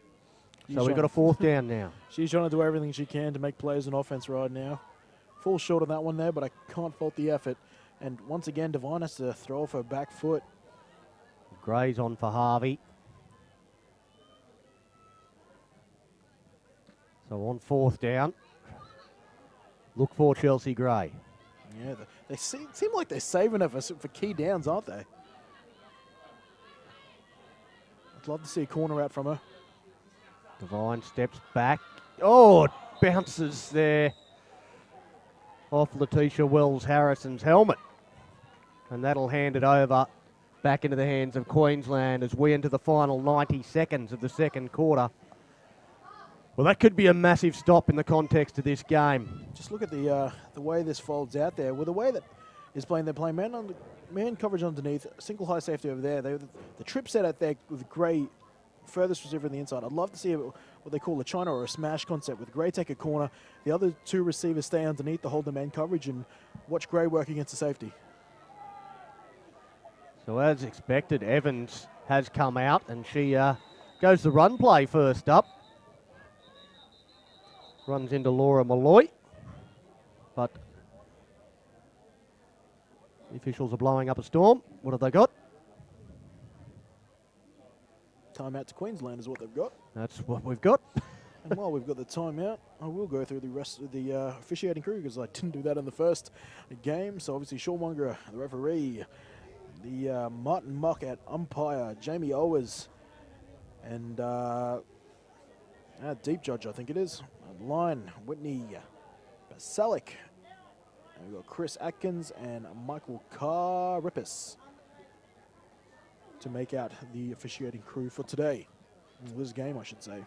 So we've got a fourth down now. She's trying to do everything she can to make plays on offense right now. Fall short on that one there, but I can't fault the effort. And once again, Devine has to throw off her back foot. Gray's on for Harvey. So on fourth down, look for Chelsea Gray. Yeah, they seem like they're saving it for key downs, aren't they? I'd love to see a corner out from her. Devine steps back. Oh, it bounces there off Letitia Wells-Harrison's helmet. And that'll hand it over back into the hands of Queensland as we enter the final 90 seconds of the second quarter. Well, that could be a massive stop in the context of this game. Just look at the way this folds out there. With the way that is playing, they're playing man coverage underneath, single high safety over there. The trip set out there with Gray furthest receiver on the inside. I'd love to see what they call a China or a smash concept with Gray take a corner, the other two receivers stay underneath to hold the man coverage and watch Gray work against the safety. So as expected, Evans has come out and she goes the run play first up. Runs into Laura Malloy, but the officials are blowing up a storm. What have they got? Timeout to Queensland is what they've got. That's what we've got. And while we've got the timeout, I will go through the rest of the officiating crew because I didn't do that in the first game. So obviously Sean Munger, the referee, the Martin Muck at umpire, Jamie Owers, and deep judge I think it is. Line, Whitney Basalik. And we've got Chris Atkins and Michael Carrippus to make out the officiating crew for today. This game, I should say.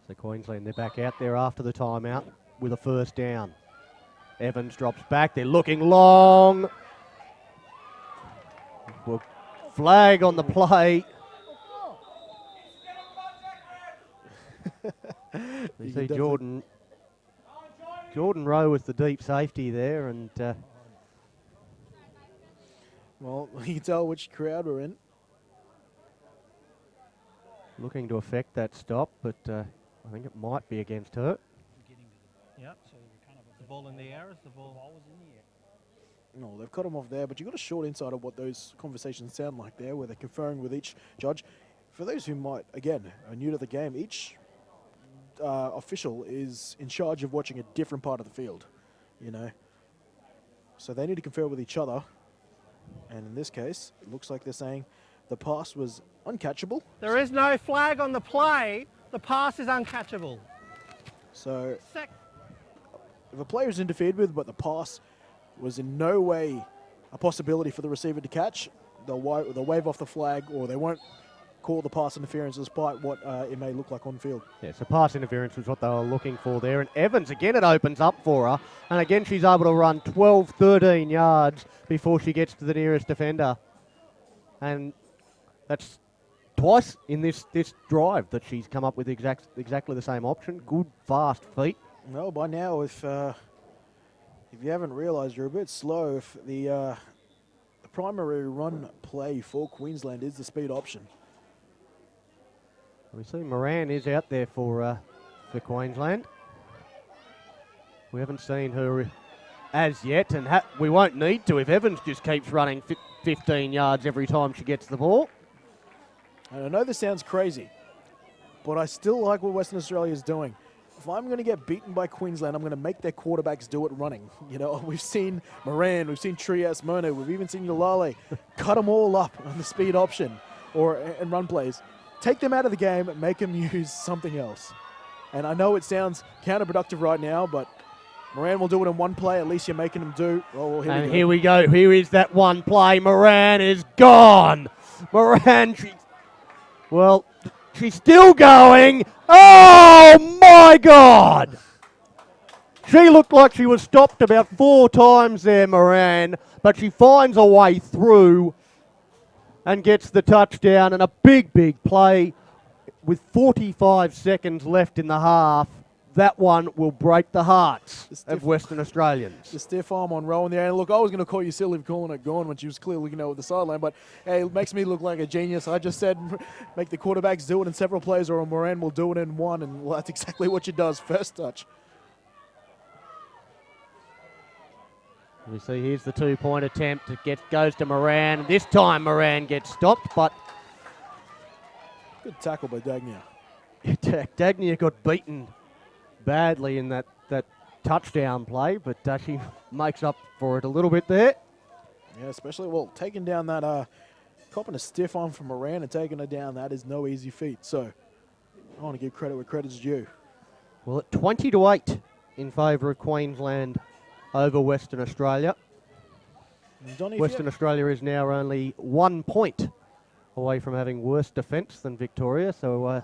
So Queensland, they're back out there after the timeout with a first down. Evans drops back. They're looking long. Well, flag on the play. You see Jordan Rowe with the deep safety there, and well, you can tell which crowd we're in. Looking to affect that stop, but I think it might be against her. Yep. So the ball in the air is the ball was in the air. No, they've cut them off there, but you've got a short insight of what those conversations sound like there, where they're conferring with each judge. For those who might, again, are new to the game, each official is in charge of watching a different part of the field, you know. So they need to confer with each other. And in this case, it looks like they're saying the pass was uncatchable. There is no flag on the play. The pass is uncatchable. So if a player is interfered with, but the pass was in no way a possibility for the receiver to catch, they'll wave off the flag, or they won't call the pass interference despite what it may look like on field. Yeah, so pass interference was what they were looking for there. And Evans, again, it opens up for her. And again, she's able to run 12, 13 yards before she gets to the nearest defender. And that's twice in this drive that she's come up with exactly the same option. Good, fast feet. Well, by now, if you haven't realised, you're a bit slow. If the primary run play for Queensland is the speed option. We see Moran is out there for Queensland. We haven't seen her as yet, and we won't need to if Evans just keeps running 15 yards every time she gets the ball. And I know this sounds crazy, but I still like what Western Australia is doing. if I'm going to get beaten by Queensland, I'm going to make their quarterbacks do it running. You know, we've seen Moran, we've seen Trias Mono, we've even seen Yulale cut them all up on the speed option and run plays. Take them out of the game and make them use something else. And I know it sounds counterproductive right now, but Moran will do it in one play. At least you're making him do. Oh, Here we go. Here is that one play. Moran is gone. Moran, she's still going. Oh, my God. She looked like she was stopped about 4 times there, Moran, but she finds a way through and gets the touchdown, and a big, big play with 45 seconds left in the half. That one will break the hearts of Western Australians. The stiff arm on Rowan there. And look, I was going to call you silly for calling it gone when she was clearly looking over the sideline, but hey, it makes me look like a genius. I just said make the quarterbacks do it in several plays, or Moran will do it in one, and well, that's exactly what she does. First touch. You see, here's the 2-point attempt. It goes to Moran. This time Moran gets stopped, but good tackle by Dagnier. Dagnier got beaten badly in that touchdown play, but she makes up for it a little bit there. Yeah, especially, well, taking down that, copping a stiff arm from Moran and taking her down, that is no easy feat. So I want to give credit where credit's due. Well, at 20-8 in favour of Queensland over Western Australia. Donnie, Western Australia is now only 1 point away from having worse defence than Victoria, so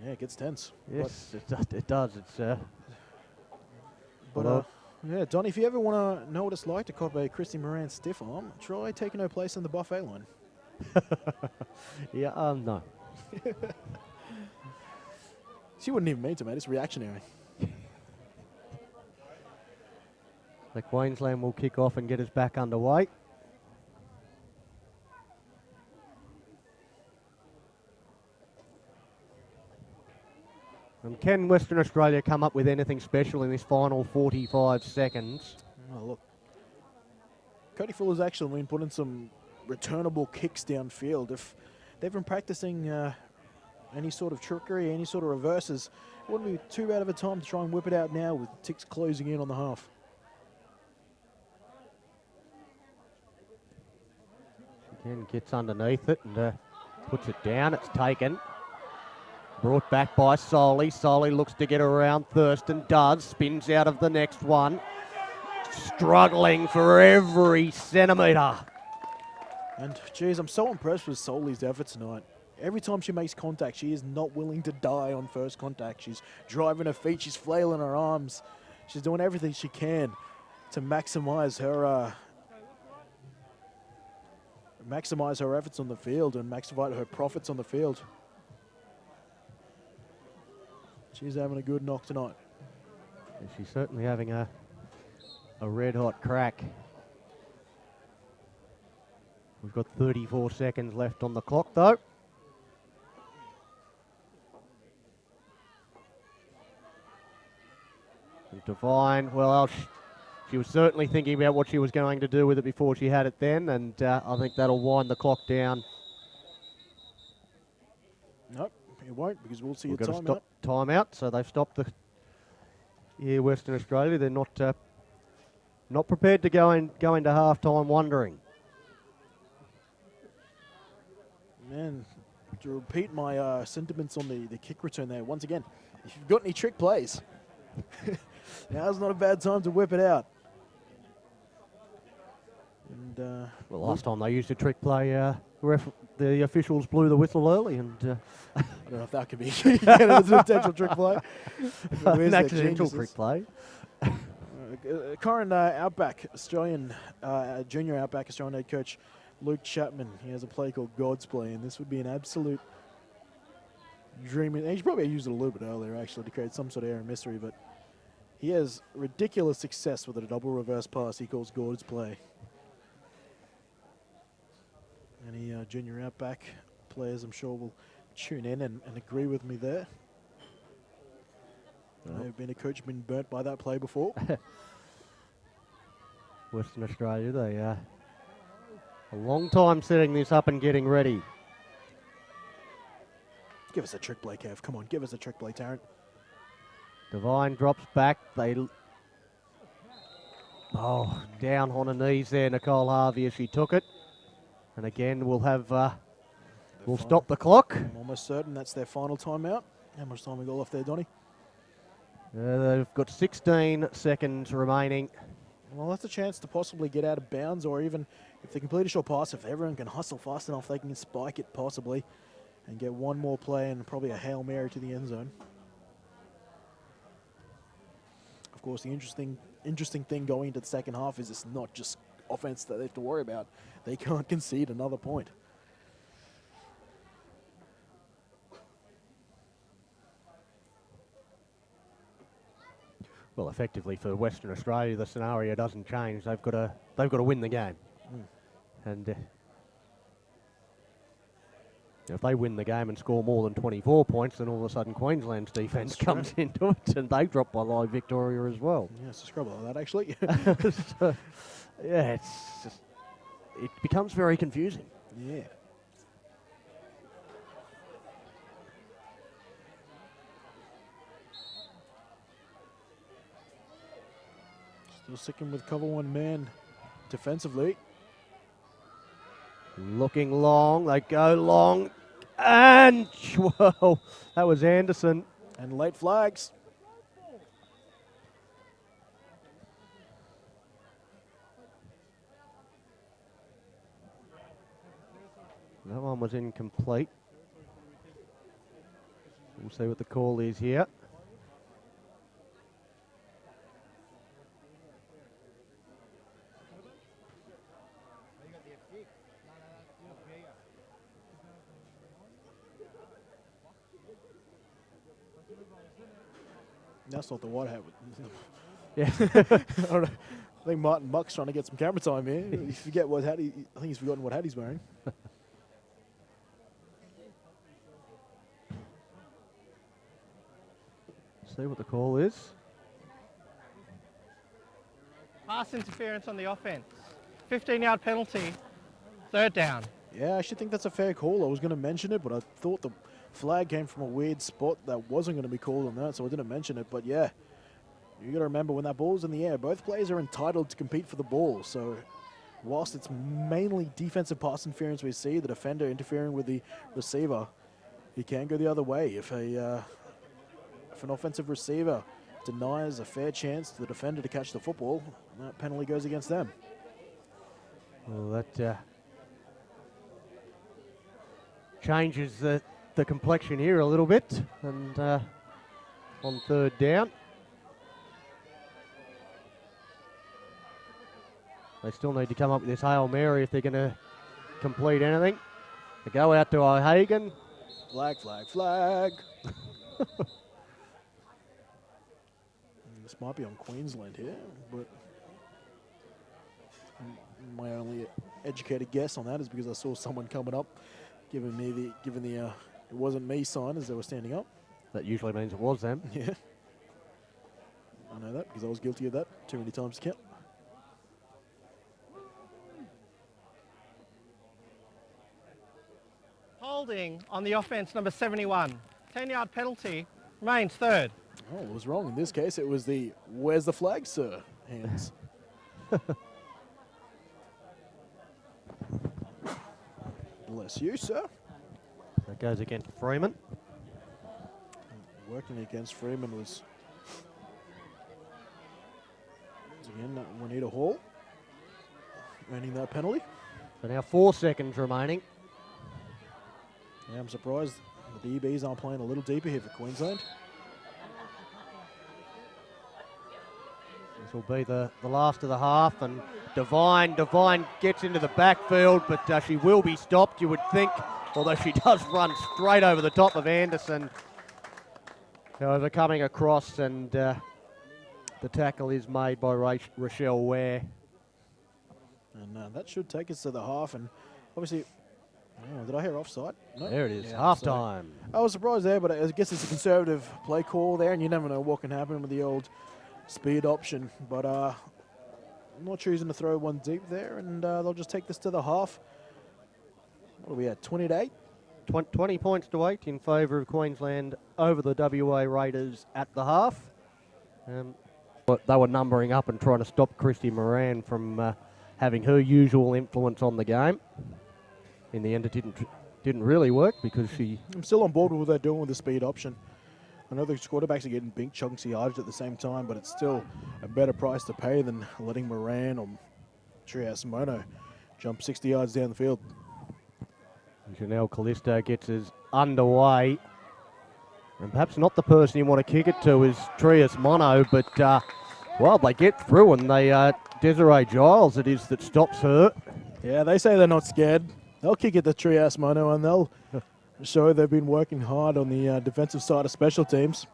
yeah, it gets tense. yes, it does. It's yeah, Donnie, if you ever want to know what it's like to cop a Christy Moran stiff arm, try taking her place in the buffet line. yeah, no. She wouldn't even mean to, mate. It's reactionary. The Queensland will kick off and get us back underway. And can Western Australia come up with anything special in this final 45 seconds? Oh, look. Cody Fuller's actually been putting some returnable kicks downfield. If they've been practicing any sort of trickery, any sort of reverses, it wouldn't be too bad of a time to try and whip it out now with ticks closing in on the half. Again, gets underneath it and puts it down. It's taken. Brought back by Solly. Solly looks to get around Thurston. Does. Spins out of the next one. Struggling for every centimetre. And, geez, I'm so impressed with Solly's effort tonight. Every time she makes contact, she is not willing to die on first contact. She's driving her feet. She's flailing her arms. She's doing everything she can to maximize her efforts on the field and maximize her profits on the field. She's having a good knock tonight. Yeah, she's certainly having a red-hot crack. We've got 34 seconds left on the clock, though. And Devine, well, she was certainly thinking about what she was going to do with it before she had it then, and I think that'll wind the clock down. Nope, it won't, because we'll see a We've got to timeout. stop timeout, so they've stopped the Western Australia. They're not prepared to go into half-time wondering. Man, to repeat my sentiments on the kick return there, once again, if you've got any trick plays, now's not a bad time to whip it out. And Well, last time they used a trick play, the officials blew the whistle early, and I don't know if that could be a potential trick play. an accidental trick play. Current Outback Australian, junior Outback Australian head coach Luke Chapman. He has a play called God's Play, and this would be an absolute dream. He probably used it a little bit earlier, actually, to create some sort of air and mystery, but he has ridiculous success with a double reverse pass he calls God's Play. Any junior Outback players, I'm sure, will tune in and agree with me there. I've been a coach, been burnt by that play before. Western Australia, they a long time setting this up and getting ready. Give us a trick play, Kev. Come on, give us a trick play, Tarrant. Devine drops back. Down on her knees there, Nicole Harvey, as she took it. And again, we'll have, we'll stop the clock. I'm almost certain that's their final timeout. How much time we got left there, Donny? They've got 16 seconds remaining. Well, that's a chance to possibly get out of bounds, or even if they complete a short pass, if everyone can hustle fast enough, they can spike it possibly and get one more play and probably a Hail Mary to the end zone. Of course, the interesting thing going into the second half is it's not just offense that they have to worry about. They can't concede another point. Well, effectively for Western Australia, the scenario doesn't change. They've got to win the game, and if they win the game and score more than 24 points, then all of a sudden Queensland's defence comes into it, and they drop by live Victoria as well. Yeah, it's a scrub like that actually. So, yeah, it becomes very confusing. Yeah. Still sticking with cover one man defensively. Looking long, they go long, and whoa, that was Anderson. And late flags. That one was incomplete. We'll see what the call is here. That's not the white hat. Yeah. I don't know. I think Martin Buck's trying to get some camera time here. You forget what hat I think he's forgotten what hat he's wearing. See what the call is. Pass interference on the offense. 15-yard penalty. Third down. Yeah, I actually think that's a fair call. I was going to mention it, but I thought the flag came from a weird spot that wasn't going to be called on that, so I didn't mention it. But yeah, you got to remember when that ball's in the air, both players are entitled to compete for the ball. So whilst it's mainly defensive pass interference we see, the defender interfering with the receiver, he can go the other way. If an offensive receiver denies a fair chance to the defender to catch the football, that penalty goes against them. Well, that changes the complexion here a little bit, and on third down. They still need to come up with this Hail Mary if they're going to complete anything. They go out to O'Hagan. Flag, flag, flag. This might be on Queensland here, but my only educated guess on that is because I saw someone coming up giving the it wasn't me sign as they were standing up. That usually means it was them. Yeah. I know that because I was guilty of that too many times to count. Holding on the offense, number 71. 10-yard penalty. Remains third. Oh, it was wrong. In this case, it was the "Where's the flag, sir?" hands. Bless you, sir. That goes against Freeman. Working against Freeman was again Juanita Hall earning that penalty. So now 4 seconds remaining. Yeah, I'm surprised the DBs aren't playing a little deeper here for Queensland. This will be the last of the half, and Devine gets into the backfield, but she will be stopped, you would think, although she does run straight over the top of Anderson. However, coming across, and the tackle is made by Rochelle Ware. And that should take us to the half, and obviously, oh, did I hear offside? No? There it is, Yeah, half-time. I was surprised there, but I guess it's a conservative play call there, and you never know what can happen with the old speed option. But I'm not choosing to throw one deep there, and they'll just take this to the half. What are we at, 20-8? 20 points to 8 in favour of Queensland over the WA Raiders at the half. But they were numbering up and trying to stop Christy Moran from having her usual influence on the game. In the end, it didn't really work because she... I'm still on board with what they're doing with the speed option. I know the quarterbacks are getting big chunks of yardage at the same time, but it's still a better price to pay than letting Moran or Trias-Mono jump 60 yards down the field. Janelle Callisto gets us underway. And perhaps not the person you want to kick it to is Trias-Mono, but, well, they get through and Desiree Giles it is that stops her. Yeah, they say they're not scared. They'll kick it to Trias-Mono and they'll show they've been working hard on the defensive side of special teams.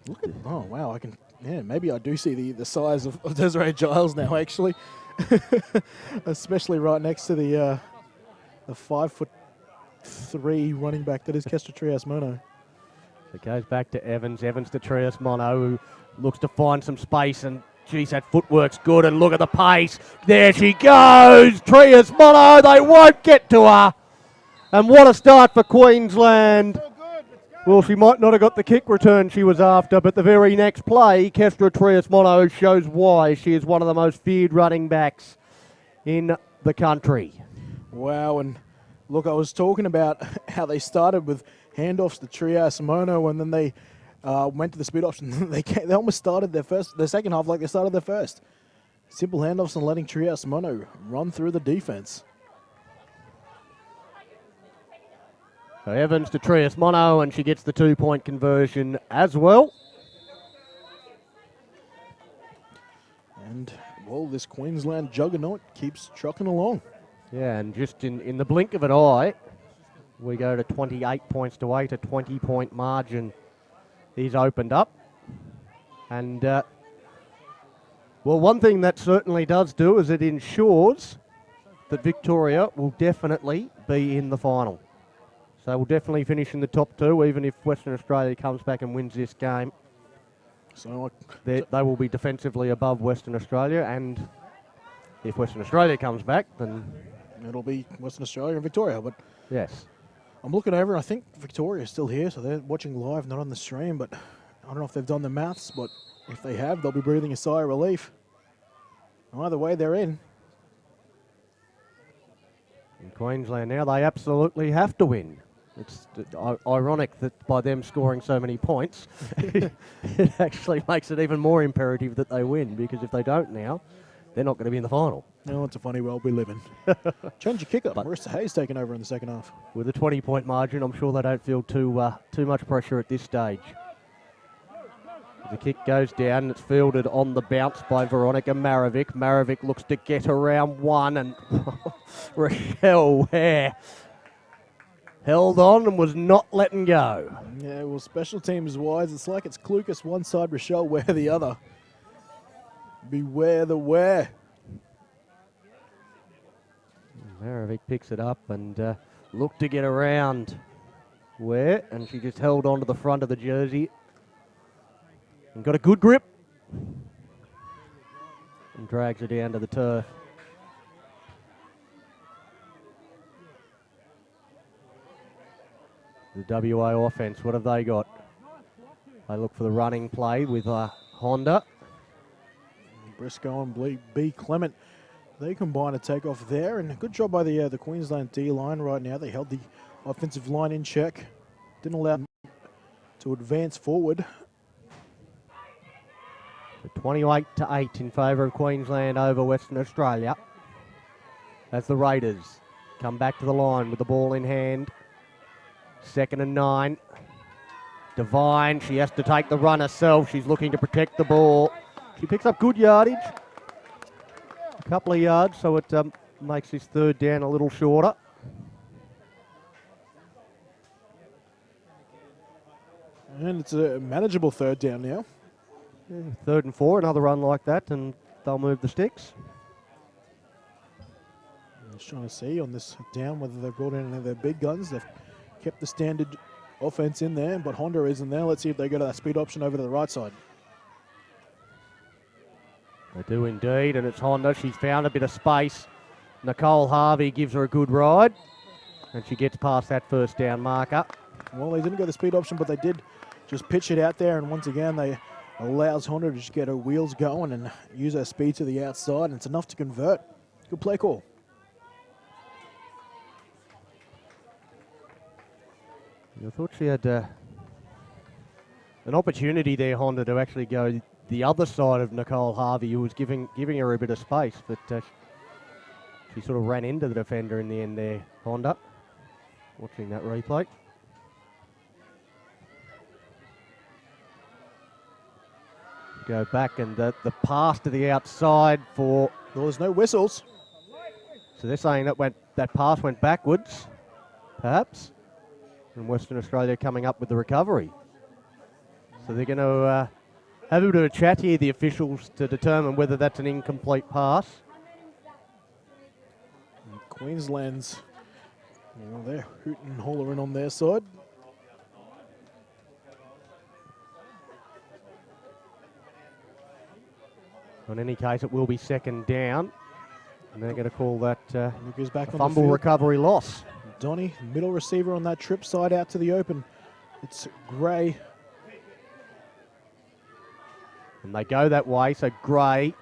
Look at, oh, wow, maybe I do see the size of Desiree Giles now, actually. Especially right next to the 5'3" running back that is Kestra Trias-Mono. It goes back to Evans. Evans to Trias-Mono, who looks to find some space, and geez, that footwork's good, and look at the pace. There she goes! Trias-Mono, they won't get to her! And what a start for Queensland. Well, she might not have got the kick return she was after, but the very next play, Kestra Trias-Mono shows why she is one of the most feared running backs in the country. Wow, and look, I was talking about how they started with handoffs to Trias-Mono, and then they went to the speed option. They almost started their second half like they started their first. Simple handoffs and letting Trias-Mono run through the defense. So Evans to Trias-Mono, and she gets the 2-point conversion as well. And, well, this Queensland juggernaut keeps trucking along. Yeah, and just in the blink of an eye, we go to 28 points to 8, a 20-point margin is opened up. And, well, one thing that certainly does do is it ensures that Victoria will definitely be in the final. So we'll definitely finish in the top 2, even if Western Australia comes back and wins this game. So they will be defensively above Western Australia, and if Western Australia comes back, then it'll be Western Australia and Victoria. But yes, I'm looking over. I think Victoria's still here, so they're watching live, not on the stream. But I don't know if they've done the maths, but if they have, they'll be breathing a sigh of relief. Either way, they're in. In Queensland now, they absolutely have to win. It's ironic that by them scoring so many points, it actually makes it even more imperative that they win, because if they don't now, they're not going to be in the final. No, it's a funny world we live in. Change your kick-up. Marissa Hayes taking over in the second half. With a 20-point margin, I'm sure they don't feel too much pressure at this stage. The kick goes down, and it's fielded on the bounce by Veronica Marovic. Marovic looks to get around one, and Rochelle Ware held on and was not letting go. Yeah, well, special teams wise, it's like it's Clucas one side, Rochelle Ware the other. Beware the Ware. Marovic picks it up and looked to get around Ware, and she just held on to the front of the jersey and got a good grip and drags her down to the turf. The WA offense, what have they got? They look for the running play with Honda. Briscoe and B. Clement, they combine a takeoff there, and a good job by the Queensland D-line right now. They held the offensive line in check, didn't allow them to advance forward. 28-8 in favour of Queensland over Western Australia, as the Raiders come back to the line with the ball in hand. 2nd and 9. Devine, she has to take the run herself. She's looking to protect the ball. She picks up good yardage, a couple of yards, so it makes this 3rd down a little shorter. And it's a manageable 3rd down now. Yeah, 3rd and 4, another run like that, and they'll move the sticks. Just trying to see on this down whether they've brought in any of their big guns. They've kept the standard offense in there, but Honda isn't there. Let's see if they go to that speed option over to the right side. They do indeed, and it's Honda. She's found a bit of space. Nicole Harvey gives her a good ride. And she gets past that first down marker. Well, they didn't go the speed option, but they did just pitch it out there. And once again, they allows Honda to just get her wheels going and use her speed to the outside. And it's enough to convert. Good play call. I thought she had an opportunity there, Honda, to actually go the other side of Nicole Harvey, who was giving her a bit of space, but she sort of ran into the defender in the end there, Honda. Watching that replay. Go back, and the pass to the outside for... Well, there's no whistles. So they're saying that pass went backwards, perhaps. And Western Australia coming up with the recovery. So they're going to have a bit of a chat here, the officials, to determine whether that's an incomplete pass. And Queensland's, well, they're hooting and hollering on their side. In any case, it will be second down. And they're going to call that a Goes back on the fumble field. recovery loss. Donny, middle receiver on that trip side out to the open. It's Gray. And they go that way, so Gray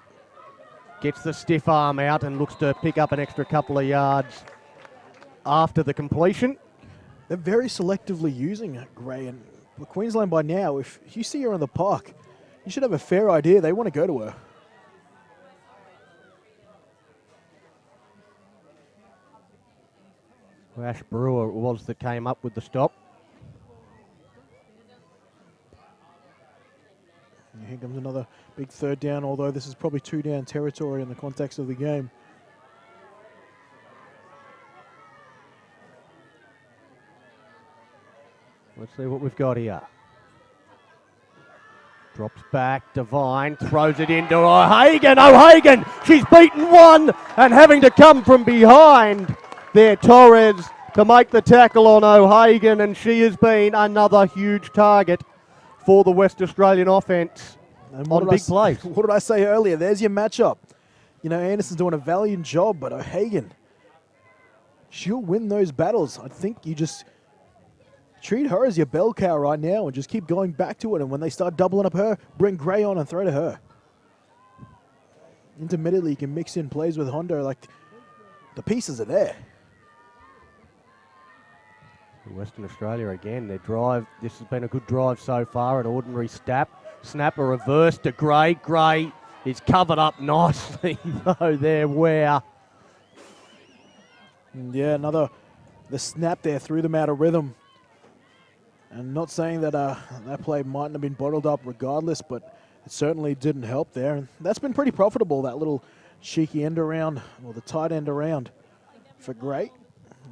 gets the stiff arm out and looks to pick up an extra couple of yards after the completion. They're very selectively using Gray. And Queensland by now, if you see her in the park, you should have a fair idea they want to go to her. Ash Brewer was that came up with the stop. And here comes another big third down, although this is probably 2 down territory in the context of the game. Let's see what we've got here. Drops back, Devine throws it into O'Hagan. O'Hagan, she's beaten one and having to come from behind there, Torres, to make the tackle on O'Hagan, and she has been another huge target for the West Australian offence on big plays. What did I say earlier? There's your matchup. You know, Anderson's doing a valiant job, but O'Hagan, she'll win those battles. I think you just treat her as your bell cow right now and just keep going back to it. And when they start doubling up her, bring Gray on and throw to her. Intermittently, you can mix in plays with Honda. Like, the pieces are there. Western Australia again, their drive, this has been a good drive so far, an ordinary snap, a reverse to Gray. Gray is covered up nicely though there, where. And yeah, the snap there threw them out of rhythm. And not saying that that play mightn't have been bottled up regardless, but it certainly didn't help there. And that's been pretty profitable, that little cheeky end around, or the tight end around for Gray.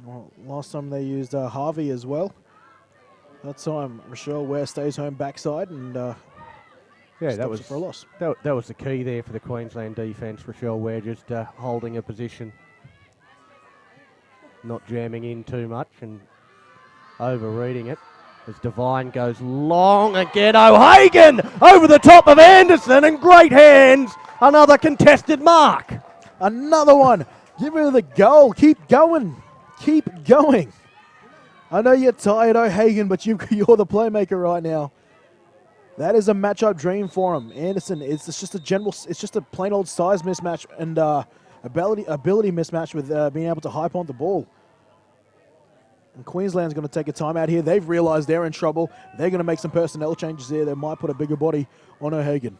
Well, last time they used Harvey as well. That time Rochelle Ware stays home backside and yeah, that was for a loss. That was the key there for the Queensland defence. Rochelle Ware just holding a position, not jamming in too much and overreading it. As Devine goes long again, O'Hagan over the top of Anderson, and great hands, another contested mark. Another one. Give her the goal. Keep going. Keep going. I know you're tired, O'Hagan, but you're the playmaker right now. That is a matchup dream for him. Anderson, it's just a plain old size mismatch and ability mismatch with being able to high punt the ball. And Queensland's going to take a timeout here. They've realised they're in trouble. They're going to make some personnel changes there. They might put a bigger body on O'Hagan.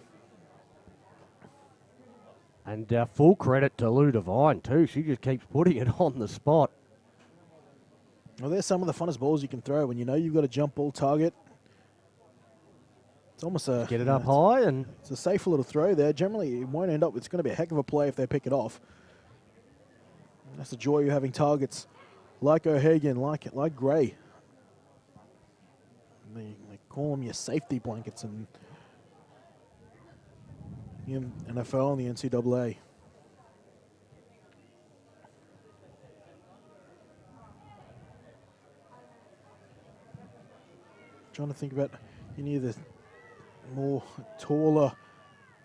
And full credit to Lou Devine too. She just keeps putting it on the spot. Well, there's some of the funnest balls you can throw when you know you've got a jump ball target. It's almost a... Get it up high and... It's a safe little throw there. Generally, it won't end up... It's going to be a heck of a play if they pick it off. That's the joy of having targets like O'Hagan, like Gray. They call them your safety blankets in the NFL and the NCAA. Trying to think about any of the more taller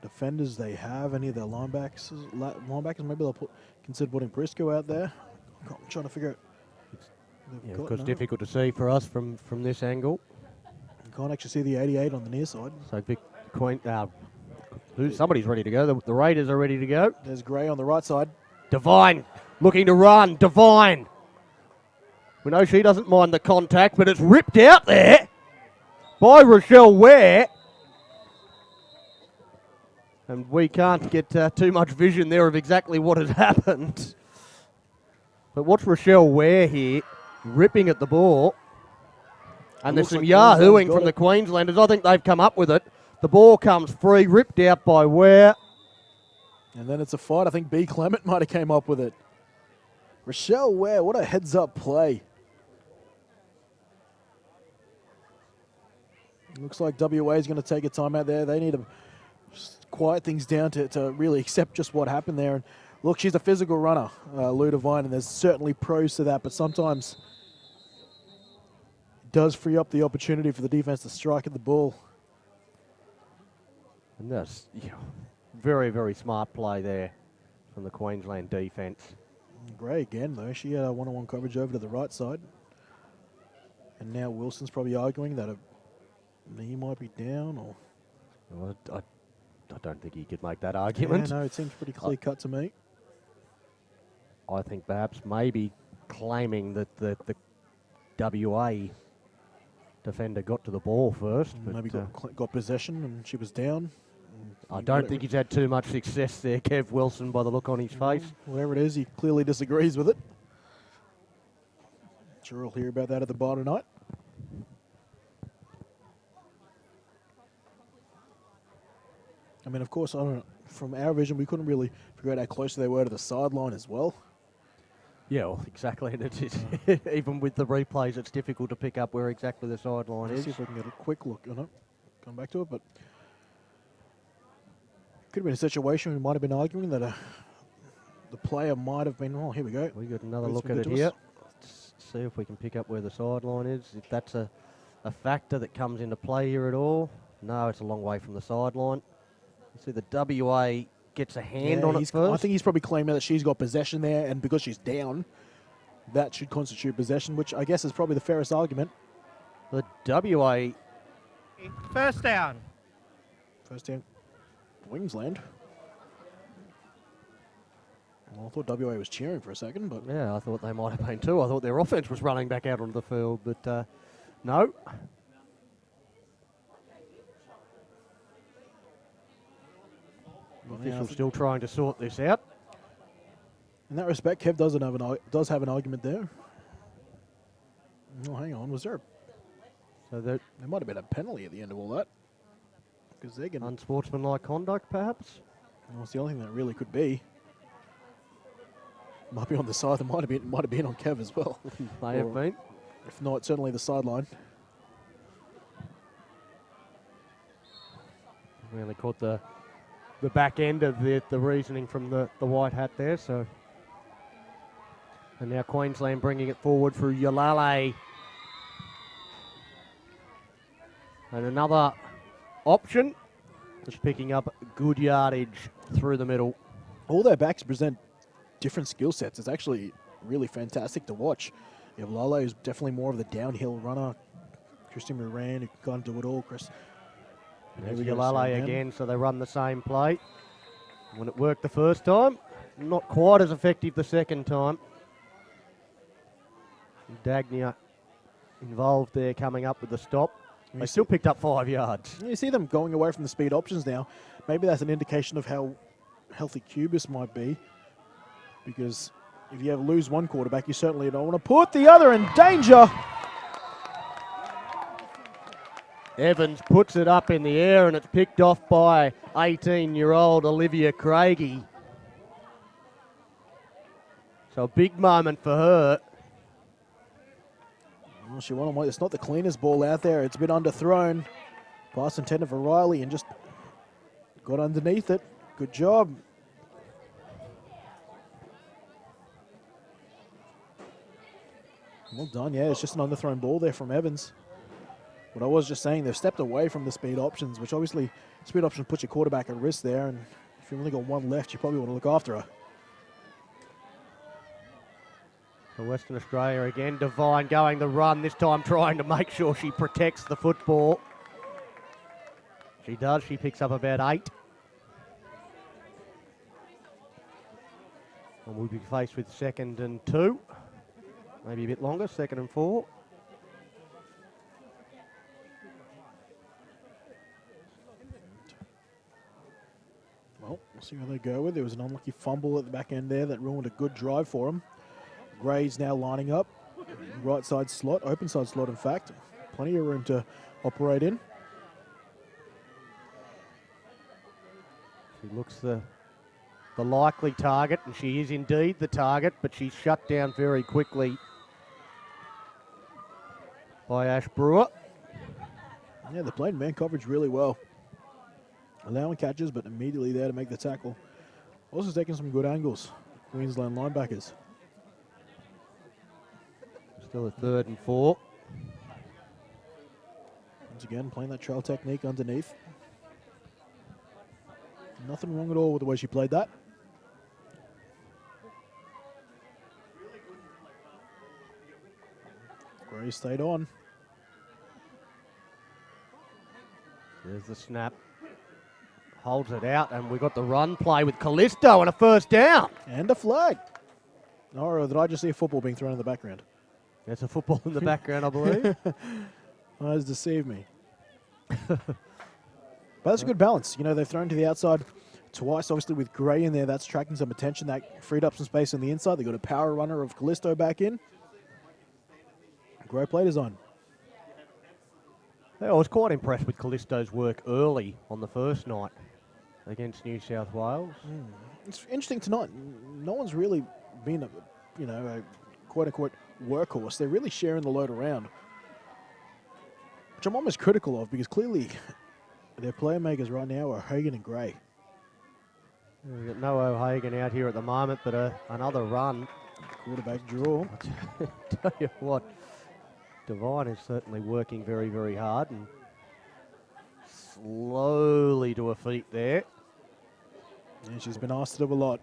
defenders they have, any of their linebackers. Maybe they'll consider putting Briscoe out there. I'm trying to figure out. they've Yeah, got because now. difficult to see for us from this angle. You can't actually see the 88 on the near side. So somebody's ready to go. The Raiders are ready to go. There's Gray on the right side. Devine looking to run. Devine. We know she doesn't mind the contact, but it's ripped out there by Rochelle Ware. And we can't get too much vision there of exactly what has happened. But watch Rochelle Ware here, ripping at the ball. And there's looks some like yahooing Queensland's got from the it. Queenslanders. I think they've come up with it. The ball comes free, ripped out by Ware. And then it's a fight. I think B. Clement might have came up with it. Rochelle Ware, what a heads-up play. Looks like WA is going to take a time out there. They need to quiet things down to really accept just what happened there. And look, she's a physical runner, Lou Devine, and there's certainly pros to that, but sometimes it does free up the opportunity for the defense to strike at the ball. And that's very, very smart play there from the Queensland defence. Gray again, though. She had a one-on-one coverage over to the right side. And now Wilson's probably arguing that a knee might be down, or... Well, I don't think he could make that argument. Yeah, no, it seems pretty clear-cut to me. I think perhaps maybe claiming that the WA defender got to the ball first. But Maybe got possession and she was down. I don't think he's had too much success there, Kev Wilson, by the look on his face. Whatever it is, he clearly disagrees with it. Sure we'll hear about that at the bar tonight. I mean, of course, I don't know, from our vision, we couldn't really figure out how close they were to the sideline as well. Yeah, well, exactly. And it's even with the replays, it's difficult to pick up where exactly the sideline Let's is. see if we can get a quick look on it. Come back to it, but could have been a situation we might have been arguing that the player might have been. Oh, here we go. We got another It's look been at good it to here. us. Let's see if we can pick up where the sideline is. If that's a factor that comes into play here at all. No, it's a long way from the sideline. You see the WA gets a hand on it first. I think he's probably claiming that she's got possession there, and because she's down, that should constitute possession, which I guess is probably the fairest argument. The WA... First down. First down, Queensland. Well, I thought WA was cheering for a second, but Yeah, I thought they might have been too. I thought their offense was running back out onto the field, but no. Well, Officials still trying to sort this out. in that respect, Kev does have an argument there. Oh, hang on, was there? So that There might have been a penalty at the end of all that, because they're getting. unsportsmanlike conduct, perhaps? Well, it's the only thing that really could be. Might be on the side. It might have been on Kev as well. May have Or- been. If not, certainly the sideline. We only caught the back end of the reasoning from the white hat there. So, and now Queensland bringing it forward through Yalale. And another option, just picking up good yardage through the middle. All their backs present different skill sets. It's actually really fantastic to watch. You have Lalo, who's definitely more of the downhill runner. Christian Moran, who can kind of do it all. Chris. There's we go, Yalale Sam again, so they run the same play. When it worked the first time, not quite as effective the second time. Dagnia involved there coming up with the stop. They still picked up 5 yards. You see them going away from the speed options now. Maybe that's an indication of how healthy Cubis might be. Because if you lose one quarterback, you certainly don't want to put the other in danger. Evans puts it up in the air and it's picked off by 18-year-old Olivia Craigie. So a big moment for her. Well, it's not the cleanest ball out there. It's been underthrown. Pass intended for Riley and just got underneath it. Good job. Well done, yeah. It's just an underthrown ball there from Evans. But I was just saying they've stepped away from the speed options, which obviously speed options puts your quarterback at risk there. And if you've only got one left, you probably want to look after her. For Western Australia again, Devine going the run, this time trying to make sure she protects the football. She does, she picks up about 8. And we'll be faced with 2nd and 2. Maybe a bit longer, 2nd and 4. Well, we'll see where they go with. There was an unlucky fumble at the back end there that ruined a good drive for them. Gray's now lining up. Right side slot, open side slot in fact. Plenty of room to operate in. She looks the likely target, and she is indeed the target, but she's shut down very quickly by Ash Brewer. Yeah, they played man coverage really well. Allowing catches, but immediately there to make the tackle. Also taking some good angles, Queensland linebackers. Still a 3rd and 4. Once again, playing that trail technique underneath. Nothing wrong at all with the way she played that. Gray stayed on. There's the snap. Holds it out, and we got the run play with Callisto and a 1st down. And a flag. Or did I just see a football being thrown in the background? There's a football in the background, I believe. Eyes deceive me. But that's a good balance. You know, they've thrown to the outside twice, obviously with Gray in there. That's attracting some attention. That freed up some space on the inside. They got a power runner of Callisto back in. Great play design. Yeah, I was quite impressed with Callisto's work early on the first night against New South Wales. It's interesting tonight. No one's really been a quote-unquote workhorse. They're really sharing the load around, which I'm almost critical of because clearly their playmakers right now are Hagan and Gray. We've got no O'Hagan out here at the moment, but another run. Quarterback draw. Tell you what, Devine is certainly working very, very hard and slowly to her feet there. And she's been asked to do a lot.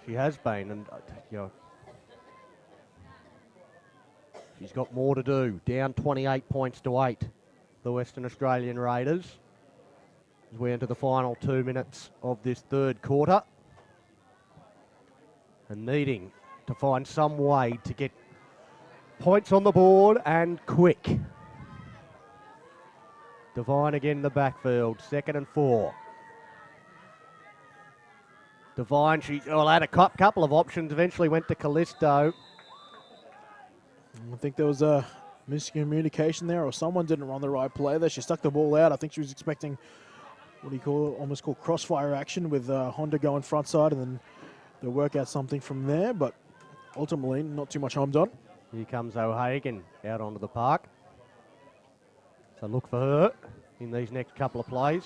She has been, and she's got more to do. Down 28 points to 8, the Western Australian Raiders, as we enter the final 2 minutes of this 3rd quarter, and needing to find some way to get points on the board and quick. Devine again in the backfield, 2nd and 4. Devine, she had a couple of options, eventually went to Callisto. I think there was a miscommunication there, or someone didn't run the right play there. She stuck the ball out. I think she was expecting almost call crossfire action with Honda going front side, and then they'll work out something from there, but ultimately not too much harm done. Here comes O'Hagan out onto the park. So look for her in these next couple of plays.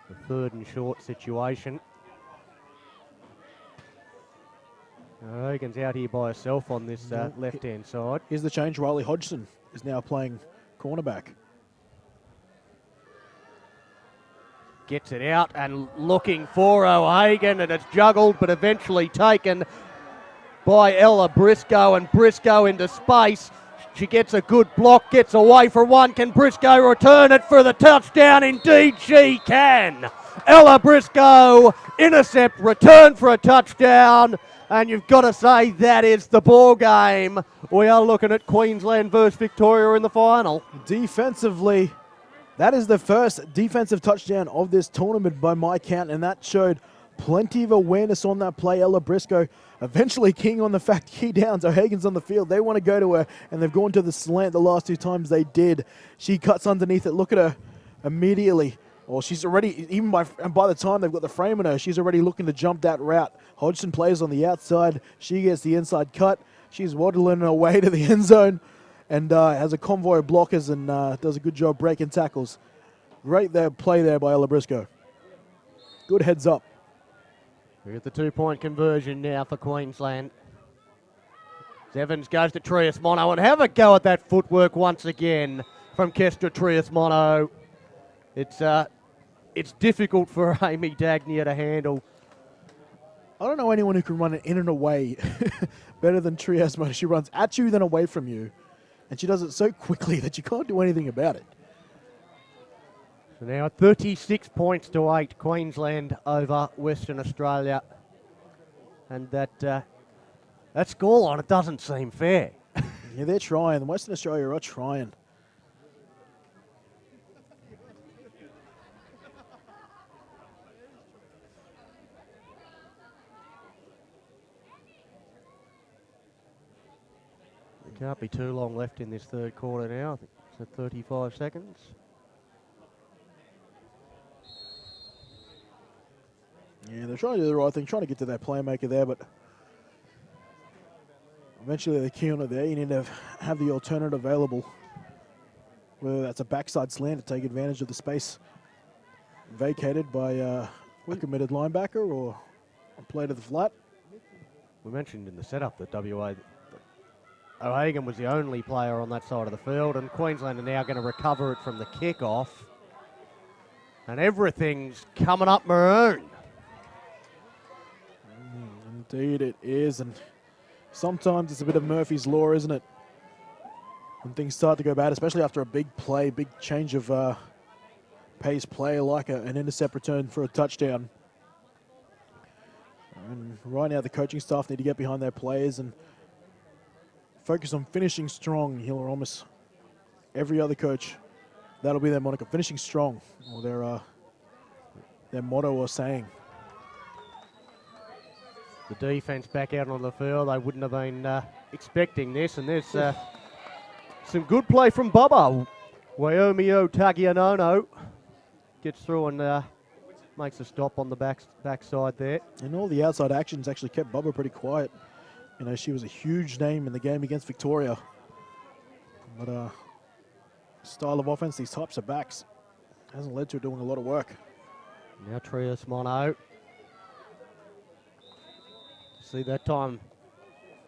The 3rd and short situation. O'Hagan's out here by herself on this left-hand side. Here's the change. Riley Hodgson is now playing cornerback. Gets it out and looking for O'Hagan, and it's juggled but eventually taken by Ella Briscoe, and Briscoe into space. She gets a good block, gets away for one. Can Briscoe return it for the touchdown? Indeed she can. Ella Briscoe, intercept, return for a touchdown, and you've got to say that is the ball game. We are looking at Queensland versus Victoria in the final. Defensively, that is the first defensive touchdown of this tournament by my count, and that showed plenty of awareness on that play. Ella Briscoe eventually keying on the fact key downs. O'Hagan's on the field. They want to go to her, and they've gone to the slant the last 2 times they did. She cuts underneath it. Look at her immediately. Well, she's already, by the time they've got the frame on her, she's already looking to jump that route. Hodgson plays on the outside. She gets the inside cut. She's waddling her way to the end zone and has a convoy of blockers and does a good job breaking tackles. Great play there by Ella Briscoe. Good heads up. We get the 2-point conversion now for Queensland. Evans goes to Trias Mono, and have a go at that footwork once again from Kestra Trias Mono. It's difficult for Amy Dagnier to handle I don't know anyone who can run it in and away better than Triasmo. She runs at you, then away from you. And she does it so quickly that you can't do anything about it. So now 36 points to 8, Queensland over Western Australia. And that scoreline, it doesn't seem fair. Yeah, they're trying. Western Australia are trying. There can't be too long left in this third quarter now. I think it's at 35 seconds. Yeah, they're trying to do the right thing, trying to get to that playmaker there, but eventually they're key on it there. You need to have the alternative available, whether that's a backside slant to take advantage of the space vacated by a committed linebacker or a play to the flat. We mentioned in the setup that WA, O'Hagan was the only player on that side of the field, and Queensland are now going to recover it from the kickoff. And everything's coming up maroon. Indeed it is, and sometimes it's a bit of Murphy's Law, isn't it? When things start to go bad, especially after a big play, big change of pace play like an intercept return for a touchdown. And right now the coaching staff need to get behind their players and focus on finishing strong. He'll almost every other coach, that'll be their moniker, finishing strong, or their motto or saying. The defense back out on the field. They wouldn't have been expecting this, and there's some good play from Bubba. Wyomio Tagianono gets through and makes a stop on the backside there. And all the outside actions actually kept Bubba pretty quiet. You know, she was a huge name in the game against Victoria. But style of offense, these types of backs, hasn't led to her doing a lot of work. Now Trias Mono. See that time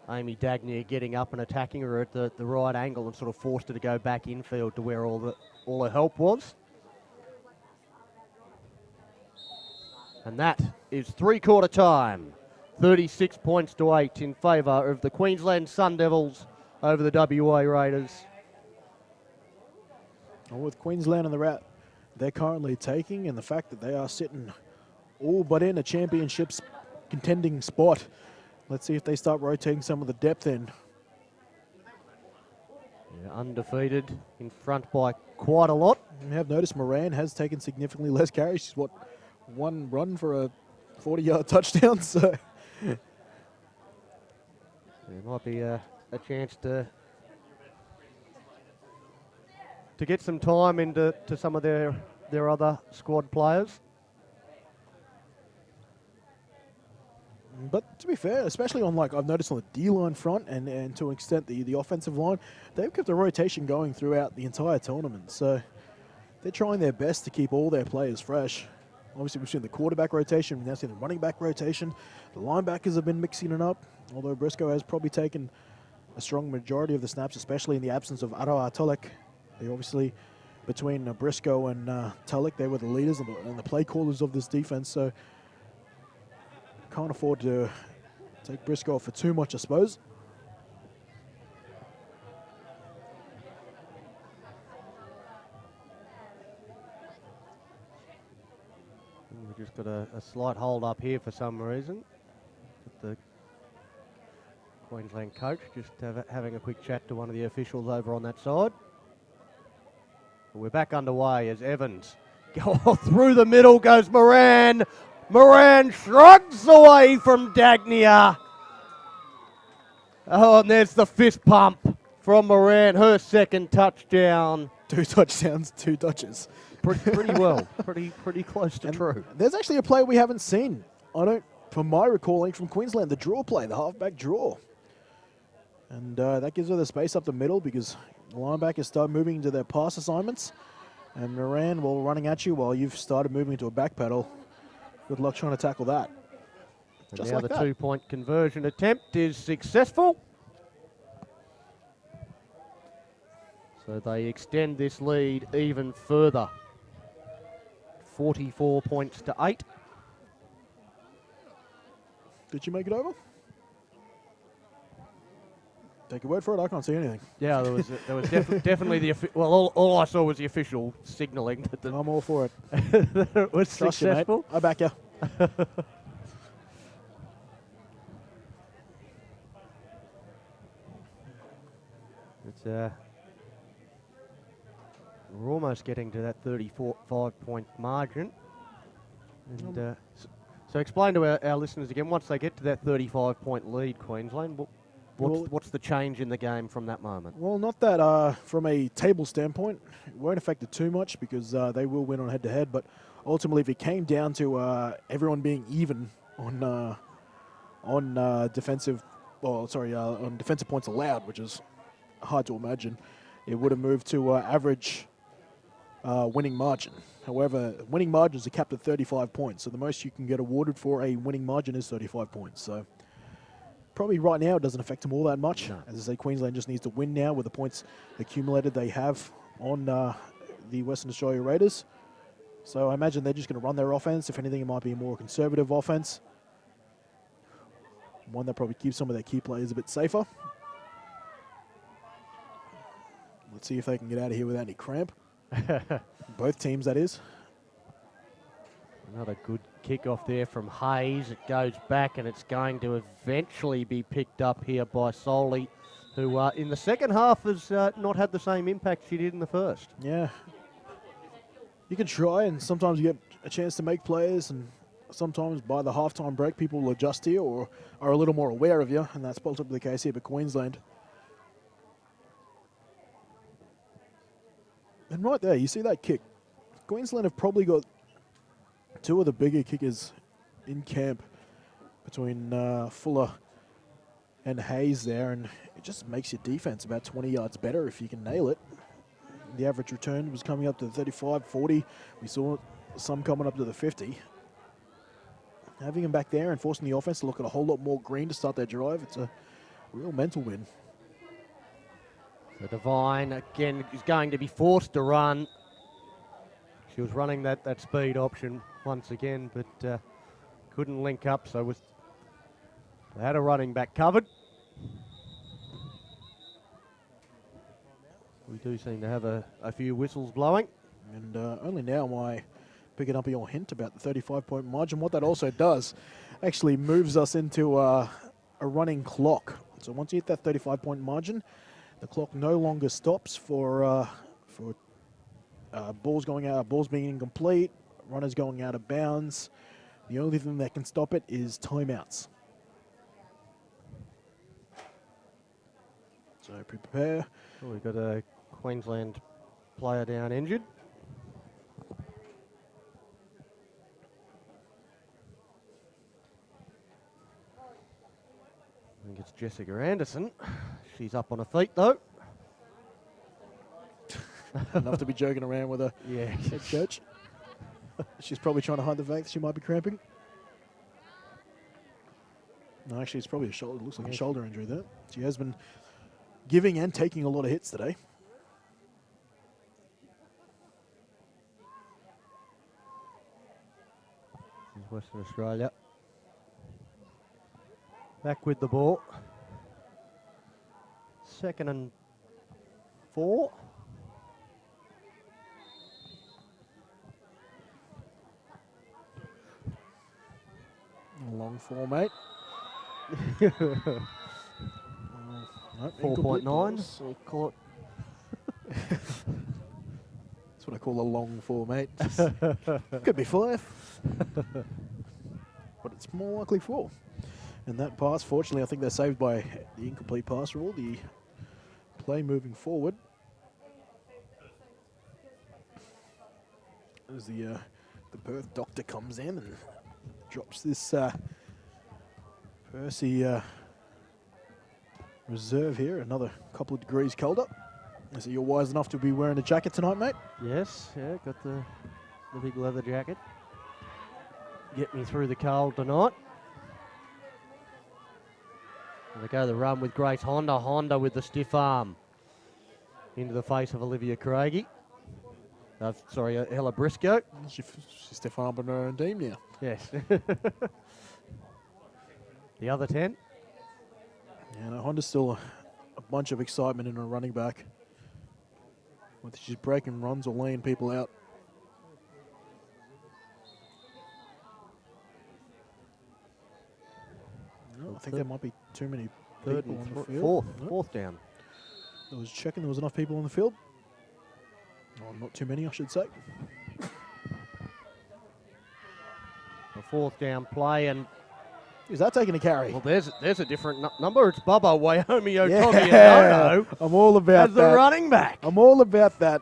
Amy Dagnier getting up and attacking her at the right angle and sort of forced her to go back infield to where all her help was. And that is three-quarter time. 36 points to 8 in favour of the Queensland Sun Devils over the WA Raiders. Well, with Queensland on the route they're currently taking, and the fact that they are sitting all but in a championships contending spot, let's see if they start rotating some of the depth in. Yeah, undefeated, in front by quite a lot. You have noticed Moran has taken significantly less carries. She's, what, one run for a 40-yard touchdown? So there might be a chance to get some time into some of their other squad players. But to be fair, especially on, like, I've noticed on the D-line front and to an extent the offensive line, they've kept the rotation going throughout the entire tournament. So they're trying their best to keep all their players fresh. Obviously, we've seen the quarterback rotation. We've now seen the running back rotation. The linebackers have been mixing it up, although Briscoe has probably taken a strong majority of the snaps, especially in the absence of Aroa Tulloch. They obviously, between Briscoe and Tulloch, they were the leaders and the play callers of this defense. So can't afford to take Briscoe for too much, I suppose. We've just got a slight hold up here for some reason. The Queensland coach just having a quick chat to one of the officials over on that side. We're back underway as Evans through the middle goes Moran. Moran shrugs away from Dagnier. Oh, and there's the fist pump from Moran, her second touchdown. 2 touchdowns, 2 touches. Pretty well, pretty close to true. There's actually a play we haven't seen. From my recalling from Queensland, the draw play, the halfback draw. And that gives her the space up the middle because the linebackers start moving into their pass assignments. And Moran, while running at you while you've started moving into a back pedal. Good luck trying to tackle that. And Just now like the that. 2-point conversion attempt is successful. So they extend this lead even further. 44 points to 8. Did you make it over? Take your word for it. I can't see anything. Yeah, there was definitely the all I saw was the official signalling that, I'm all for it. that it was Trust you, mate. successful. I back you. It's we're almost getting to that 35-point margin. And so explain to our listeners again, once they get to that 35-point lead, Queensland, what's the change in the game from that moment? Well, not that from a table standpoint, it won't affect it too much because they will win on head-to-head, but ultimately if it came down to everyone being even on defensive points allowed, which is hard to imagine, it would have moved to average winning margin. However, winning margins are capped at 35 points, so the most you can get awarded for a winning margin is 35 points. So probably right now it doesn't affect them all that much. No. As I say, Queensland just needs to win now with the points accumulated they have on the Western Australia Raiders. So I imagine they're just going to run their offense. If anything, it might be a more conservative offense. One that probably keeps some of their key players a bit safer. Let's see if they can get out of here without any cramp. Both teams, that is. Another good kickoff there from Hayes. It goes back and it's going to eventually be picked up here by Solly, who in the second half has not had the same impact she did in the first. Yeah. You can try, and sometimes you get a chance to make plays, and sometimes by the halftime break, people will adjust to you or are a little more aware of you, and that's possibly the case here. But Queensland, and right there, you see that kick. Queensland have probably got two of the bigger kickers in camp between Fuller and Hayes there, and it just makes your defense about 20 yards better if you can nail it. The average return was coming up to 35, 40. We saw some coming up to the 50. Having him back there and forcing the offense to look at a whole lot more green to start their drive, it's a real mental win. So Devine, again, is going to be forced to run. She was running that speed option once again, but couldn't link up, so they had a running back covered. We do seem to have a few whistles blowing. And only now am I picking up your hint about the 35-point margin. What that also does actually moves us into a running clock. So once you hit that 35-point margin, the clock no longer stops for balls going out, balls being incomplete, runners going out of bounds. The only thing that can stop it is timeouts. So prepare. Oh, we've got a Queensland player down injured. I think it's Jessica Anderson. She's up on her feet though. Enough to be joking around with her head coach. She's probably trying to hide the fact that she might be cramping. No, actually, it's probably a shoulder. It looks like a shoulder injury there. She has been giving and taking a lot of hits today. Western Australia back with the ball. 2nd and 4. Long 4, mate. 4.9. So call it. That's what I call a long 4, mate. Could be 5. But it's more likely 4. And that pass, fortunately, I think they're saved by the incomplete pass rule, the play moving forward. As the Perth doctor comes in and drops this Percy reserve here, another couple of degrees colder. So you're wise enough to be wearing a jacket tonight, mate? Yes, yeah, got the big leather jacket. Get me through the cold tonight. They go the run with Grace Honda. Honda with the stiff arm into the face of Olivia Craigie. Ella Briscoe. She's stiff arm on her own team now. Yes. The other 10. Yeah, no, Honda's still a bunch of excitement in a running back. Whether she's breaking runs or laying people out. No, I think there might be too many Third people and on the field. fourth down. I was checking there was enough people on the field. Oh, not too many, I should say. A fourth down play, and Is that taking a carry? well, there's a different number. It's Bubba Wyoming Yeah, Otomi I'm all about as the that. running back. I'm all about that.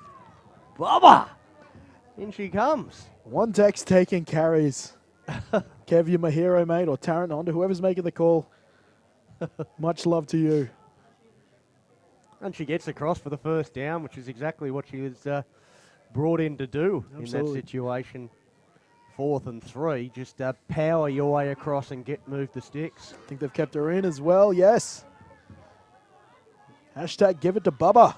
Bubba! In she comes. One text taking carries. Kev, you're my hero, mate, or Tarrant Honda, whoever's making the call. Much love to you. And she gets across for the first down, which is exactly what she was brought in to do in that Absolutely. situation. 4th and 3, just power your way across and move the sticks. I think they've kept her in as well, yes. Hashtag give it to Bubba.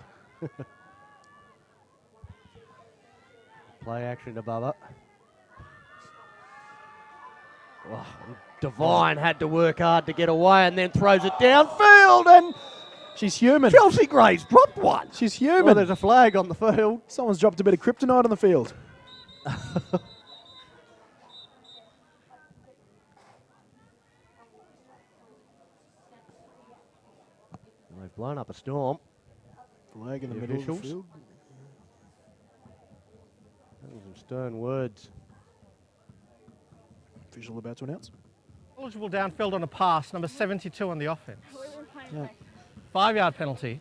Play action to Bubba. Oh, Devine had to work hard to get away and then throws it downfield, and She's human. Chelsea Gray's dropped one. She's Well, human. there's a flag on the field. Someone's dropped a bit of kryptonite on the field. They've blown up a storm. Flag in the The middle of the officials. field. Some stern words. Official about to announce. Eligible downfield on a pass, number 72 on the offense. Yeah. 5-yard penalty.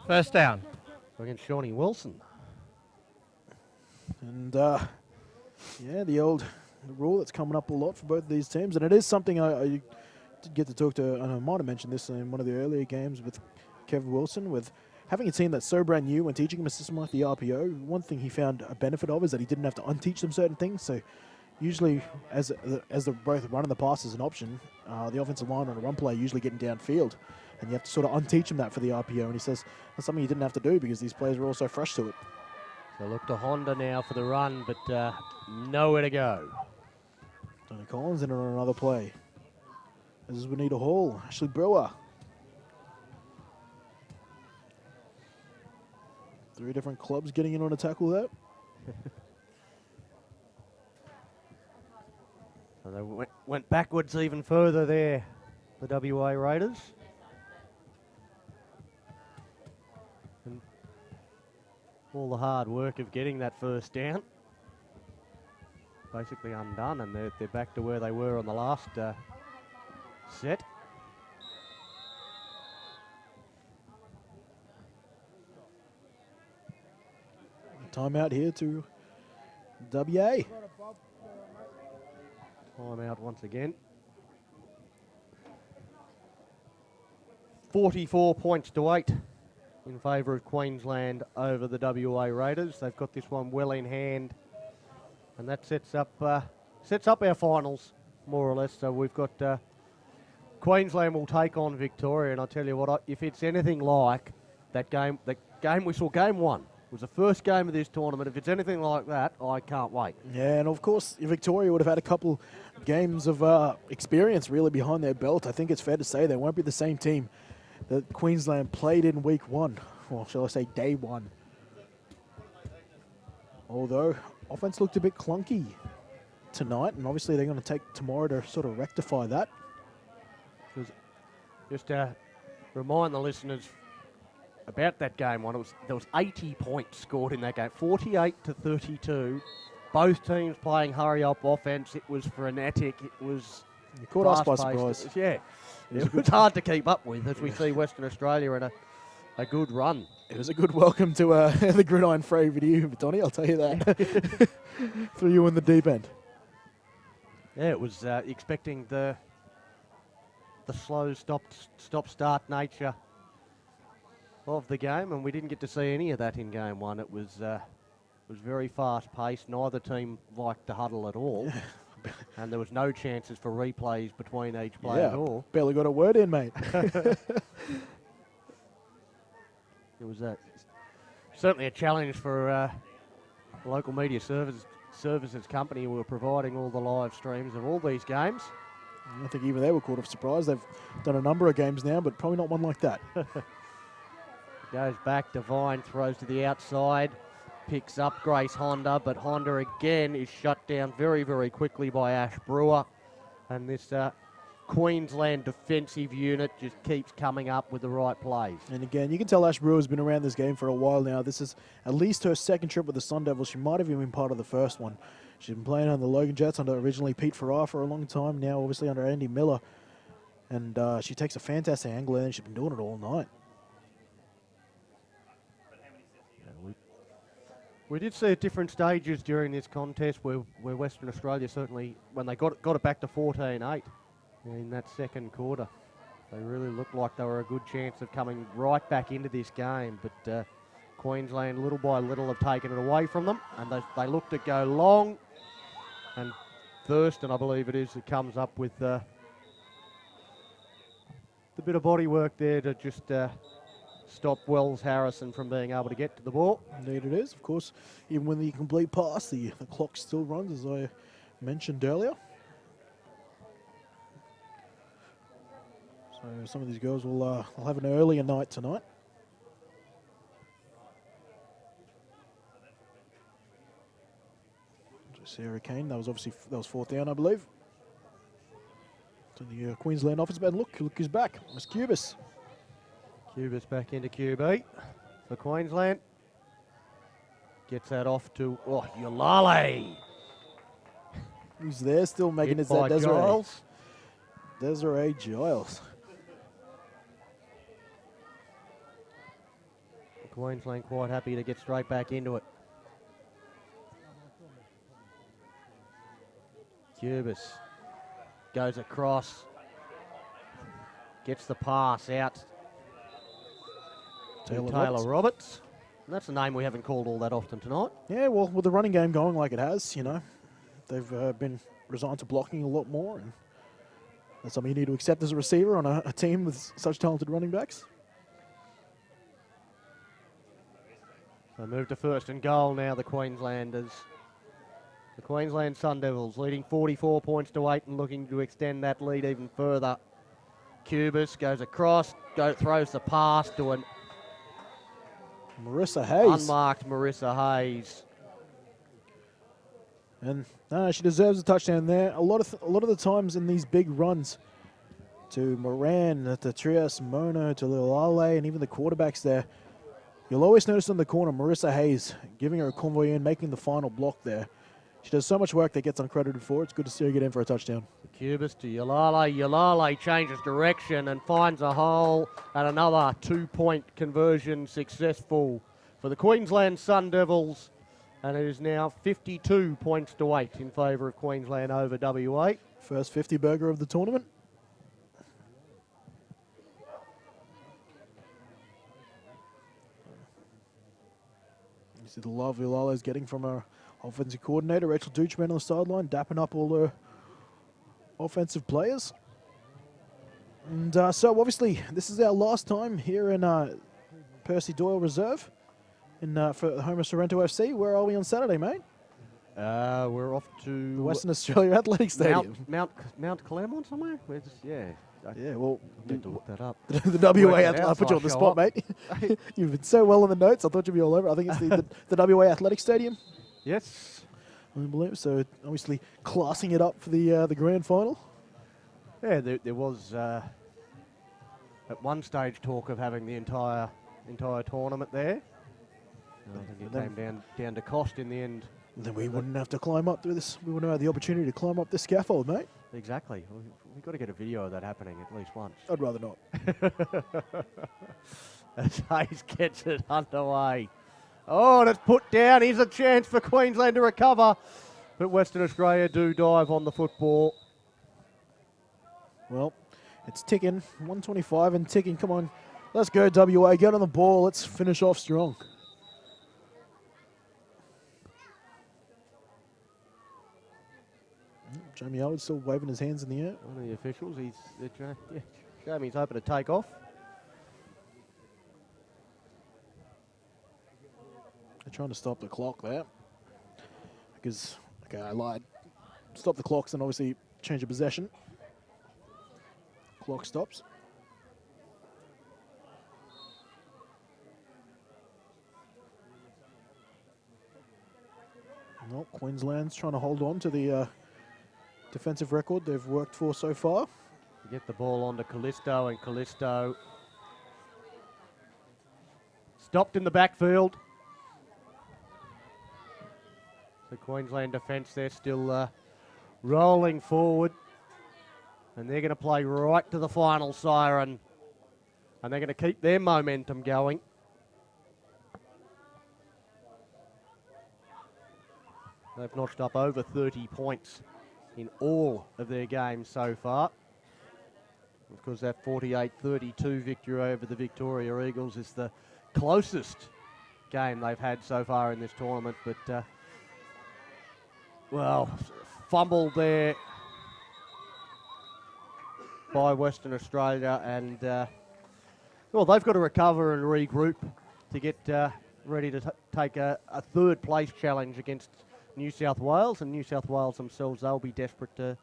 First down. Against Shawnee Wilson. And yeah, the rule that's coming up a lot for both of these teams, and it is something I did get to talk to, and I might have mentioned this in one of the earlier games with Kev Wilson, with having a team that's so brand new and teaching him a system like the RPO. One thing he found a benefit of is that he didn't have to unteach them certain things. So usually, as the both run and the pass is an option, the offensive line on a run play usually getting downfield, and you have to sort of unteach them that for the RPO. And he says that's something he didn't have to do because these players were all so fresh to it. So look to Honda now for the run, but nowhere to go. Tony Collins in on another play. This is Juanita Hall, Ashley Brewer. 3 different clubs getting in on a tackle there. So they went backwards even further there, the WA Raiders. And all the hard work of getting that first down basically undone, and they're back to where they were on the last set. Timeout here to WA. Timeout once again. 44 points to 8 in favour of Queensland over the WA Raiders. They've got this one well in hand, and that sets up our finals more or less. So we've got Queensland will take on Victoria, and I tell you what, if it's anything like the game we saw, game 1. It was the first game of this tournament. If it's anything like that, I can't wait. Yeah, and of course, Victoria would have had a couple games of experience really behind their belt. I think it's fair to say they won't be the same team that Queensland played in week 1, or shall I say day 1. Although, offense looked a bit clunky tonight, and obviously they're going to take tomorrow to sort of rectify that. Just to remind the listeners about that game 1, there was 80 points scored in that game, 48-32. Both teams playing hurry-up offense. It was frenetic. It was You caught us by fast-paced. surprise. Yeah, it was hard to keep up with as we see Western Australia in a good run. It was a good welcome to the Gridiron Free video, Tony, I'll tell you that. Threw you in the deep end. Yeah, it was expecting the slow stop-start nature of the game, and we didn't get to see any of that in game 1. It was very fast-paced. Neither team liked to huddle at all, and there was no chances for replays between each play at all. Barely got a word in, mate. It was certainly a challenge for local media services company who were providing all the live streams of all these games. I think even they were caught off surprise. They've done a number of games now, but probably not one like that. Goes back, Devine throws to the outside, picks up Grace Honda, but Honda again is shut down very, very quickly by Ash Brewer. And this Queensland defensive unit just keeps coming up with the right plays. And again, you can tell Ash Brewer's been around this game for a while now. This is at least her second trip with the Sun Devils. She might have even been part of the first one. She's been playing on the Logan Jets under originally Pete Farrar for a long time, now obviously under Andy Miller. And she takes a fantastic angle and she's been doing it all night. We did see at different stages during this contest where Western Australia certainly, when they got it back to 14-8 in that second quarter, they really looked like they were a good chance of coming right back into this game. But Queensland, little by little, have taken it away from them, and they look to go long. And Thurston, I believe it is, that comes up with the bit of body work there to just stop Wells Harrison from being able to get to the ball. Indeed it is. Of course, even when the complete pass, the clock still runs, as I mentioned earlier. So some of these girls will have an earlier night tonight. Sarah Kane, that was fourth down, I believe. To the Queensland office, but look who's back. Miss Cubis. Cubis back into QB for Queensland. Gets that off to Yulale. Who's there still making Hit his that by Desiree. Giles. Desiree Giles. Queensland quite happy to get straight back into it. Cubis goes across, gets the pass out to Taylor Roberts. And that's a name we haven't called all that often tonight. Yeah, well, with the running game going like it has, you know, they've been resigned to blocking a lot more, and that's something you need to accept as a receiver on a team with such talented running backs. So move to first and goal now, the Queenslanders. The Queensland Sun Devils leading 44 points to 8 and looking to extend that lead even further. Cubis goes across, throws the pass to an Marissa Hayes. unmarked Marissa Hayes. And she deserves a touchdown there. A lot of the times in these big runs to Moran, to Trias, Mono, to Lilale, and even the quarterbacks there, you'll always notice in the corner Marissa Hayes giving her a convoy in, making the final block there. She does so much work that gets uncredited for. It's good to see her get in for a touchdown. Cubis to Yulale. Yulale changes direction and finds a hole, and another 2-point conversion successful for the Queensland Sun Devils. And it is now 52 points to 8 in favour of Queensland over WA. First 50 burger of the tournament. You see the love Yulale's getting from her offensive coordinator, Rachel Duchman, on the sideline, dapping up all her offensive players. And so obviously this is our last time here in Percy Doyle Reserve for the home of Sorrento FC. Where are we on Saturday, mate? We're off to The Western Australia Athletic Stadium. Mount Claremont somewhere? Yeah, well, I need to look that up. the WA Work it out I'll put so you I on the show spot, up. mate. You've been so well in the notes, I thought you'd be all over. I think it's the WA Athletic Stadium. Yes. I believe so. Obviously, classing it up for the grand final. Yeah, there was at one stage talk of having the entire tournament there. I think it came down to cost in the end. Then we wouldn't have to climb up through this. We wouldn't have the opportunity to climb up this scaffold, mate. Exactly. We've got to get a video of that happening at least once. I'd rather not. As Hayes gets it underway. Oh, and it's put down. Here's a chance for Queensland to recover. But Western Australia do dive on the football. Well, it's ticking. 125 and ticking. Come on. Let's go, WA. Get on the ball. Let's finish off strong. Jamie Howard's still waving his hands in the air. One of the officials, Jamie's hoping to take off. They're trying to stop the clock there. Because, okay, I lied. Stop the clocks and obviously change of possession. clock stops. No, Queensland's trying to hold on to the defensive record they've worked for so far. Get the ball onto Callisto, and Callisto stopped in the backfield. The Queensland defence, they're still rolling forward, and they're going to play right to the final siren, and they're going to keep their momentum going. They've notched up over 30 points in all of their games so far. Of course, that 48-32 victory over the Victoria Eagles is the closest game they've had so far in this tournament. But, well, fumbled there by Western Australia. And, well, they've got to recover and regroup to get ready to take a third place challenge against New South Wales. And New South Wales themselves, they'll be desperate to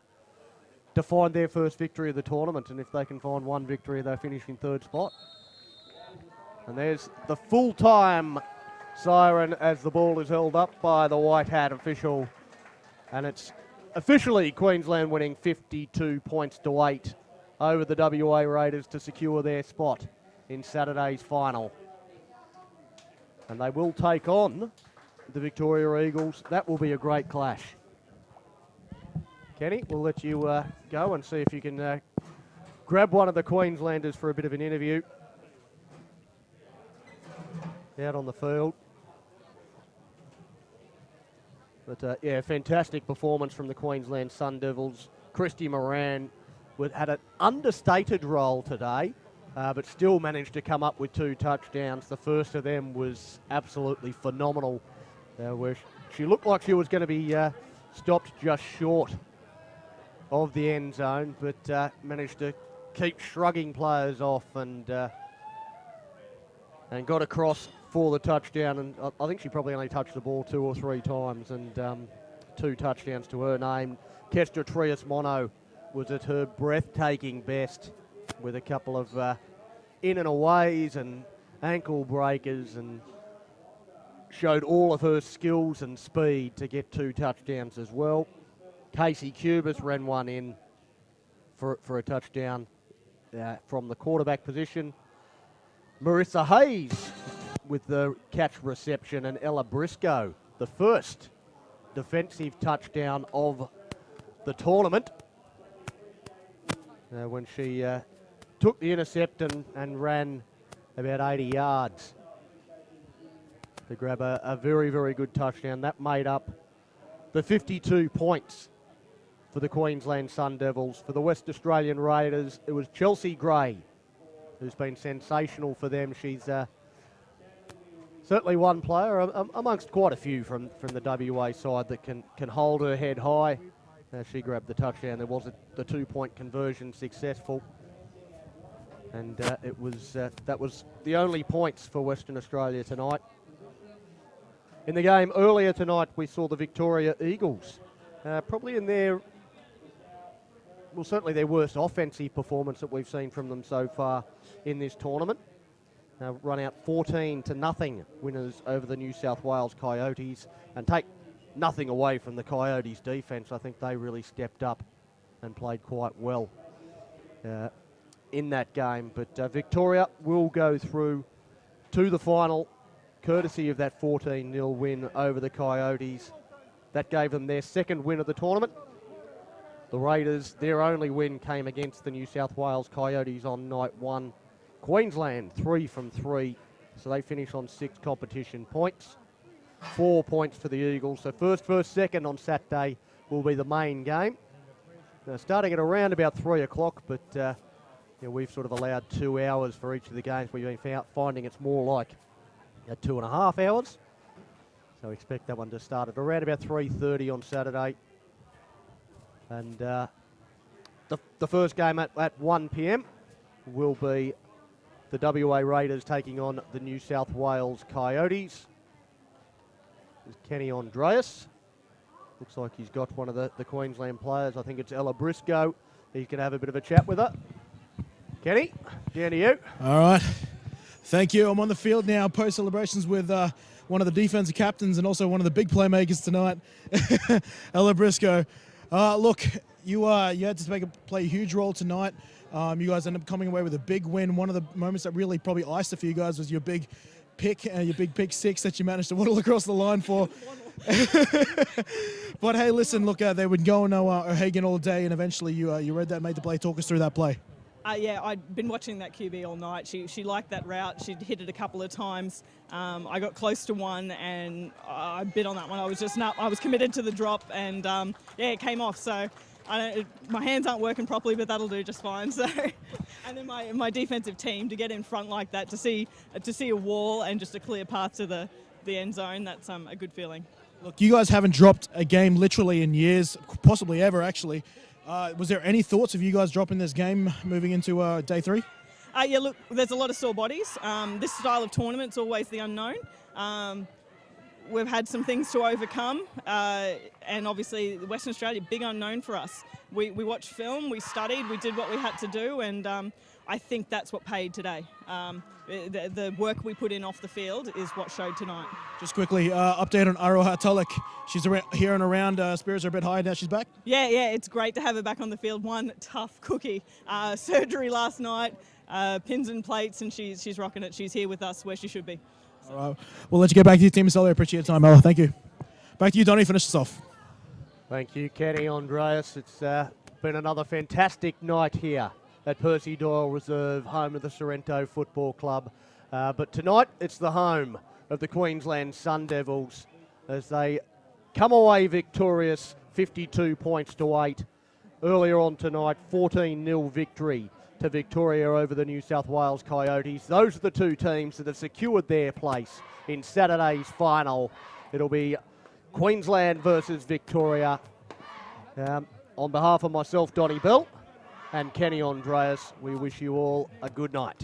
find their first victory of the tournament, and if they can find one victory, they'll finish in third spot. And there's the full-time siren as the ball is held up by the white hat official, and it's officially Queensland winning 52 points to 8 over the WA Raiders to secure their spot in Saturday's final. And they will take on the Victoria Eagles. That will be a great clash. Kenny, we'll let you go and see if you can grab one of the Queenslanders for a bit of an interview out on the field. But yeah, fantastic performance from the Queensland Sun Devils. Christy Moran had an understated role today, but still managed to come up with 2 touchdowns. The first of them was absolutely phenomenal, where she looked like she was going to be stopped just short of the end zone, but managed to keep shrugging players off and got across for the touchdown. And I think she probably only touched the ball 2 or 3 times, and 2 touchdowns to her name. Kestra Trias-Mono was at her breathtaking best with a couple of in and aways and ankle breakers, and showed all of her skills and speed to get 2 touchdowns as well. Casey Cubis ran one in for a touchdown from the quarterback position. Marissa Hayes with the catch reception, and Ella Briscoe, the first defensive touchdown of the tournament, when she took the intercept and ran about 80 yards to grab a very, very good touchdown. That made up the 52 points for the Queensland Sun Devils. For the West Australian Raiders, it was Chelsea Gray, who's been sensational for them. She's certainly one player amongst quite a few from the WA side that can hold her head high. She grabbed the touchdown. There was the 2-point conversion successful, and that was the only points for Western Australia tonight. In the game earlier tonight, we saw the Victoria Eagles, probably in their, well, certainly their worst offensive performance that we've seen from them so far in this tournament. Run out 14-0 winners over the New South Wales Coyotes, and take nothing away from the Coyotes' defence. I think they really stepped up and played quite well in that game. But Victoria will go through to the final, courtesy of that 14-0 win over the Coyotes. That gave them their second win of the tournament. The Raiders, their only win came against the New South Wales Coyotes on night 1. Queensland, 3 from 3, so they finish on 6 competition points. 4 points for the Eagles. So first, second on Saturday will be the main game. Starting at around about 3 o'clock, but we've sort of allowed 2 hours for each of the games. We've been finding it's more like 2.5 hours. So expect that one to start at around about 3:30 on Saturday. And the first game at 1 p.m. will be the WA Raiders taking on the New South Wales Coyotes. There's Kenny Andreas. Looks like he's got one of the Queensland players. I think it's Ella Briscoe. He's going to have a bit of a chat with her. Kenny, down to you. All right. Thank you. I'm on the field now, post celebrations with one of the defensive captains and also one of the big playmakers tonight, Ella Briscoe. Look, you had to play a huge role tonight. You guys ended up coming away with a big win. One of the moments that really probably iced it for you guys was your big pick, your big pick six that you managed to whittle across the line for. But hey, listen, look, they would go O'Hagan all day, and eventually you read that, made the play. Talk us through that play. Yeah, I'd been watching that QB all night. She liked that route. She'd hit it a couple of times. I got close to one, and I bit on that one. I was committed to the drop, and yeah, it came off. So my hands aren't working properly, but that'll do just fine. So, and then my defensive team to get in front like that, to see a wall and just a clear path to the end zone. That's a good feeling. Look, you guys haven't dropped a game literally in years, possibly ever, actually. Was there any thoughts of you guys dropping this game moving into day 3? Yeah, look, there's a lot of sore bodies. This style of tournament's always the unknown. We've had some things to overcome, and obviously Western Australia, big unknown for us. We watched film, we studied, we did what we had to do, and I think that's what paid today. The work we put in off the field is what showed tonight. Just quickly, update on Aroha Tulloch. She's here and around, spirits are a bit high, now she's back? Yeah, it's great to have her back on the field. One tough cookie. Surgery last night, pins and plates, and she's rocking it. She's here with us where she should be. All right, we'll let you get back to your team, Sally. I appreciate your time, Ella. Thank you. Back to you, Donnie, finish us off. Thank you, Kenny, Andreas. It's been another fantastic night here at Percy Doyle Reserve, home of the Sorrento Football Club. But tonight, it's the home of the Queensland Sun Devils as they come away victorious, 52 points to 8. Earlier on tonight, 14-0 victory to Victoria over the New South Wales Coyotes. Those are the two teams that have secured their place in Saturday's final. It'll be Queensland versus Victoria. On behalf of myself, Donnie Bell, and Kenny Andreas, we wish you all a good night.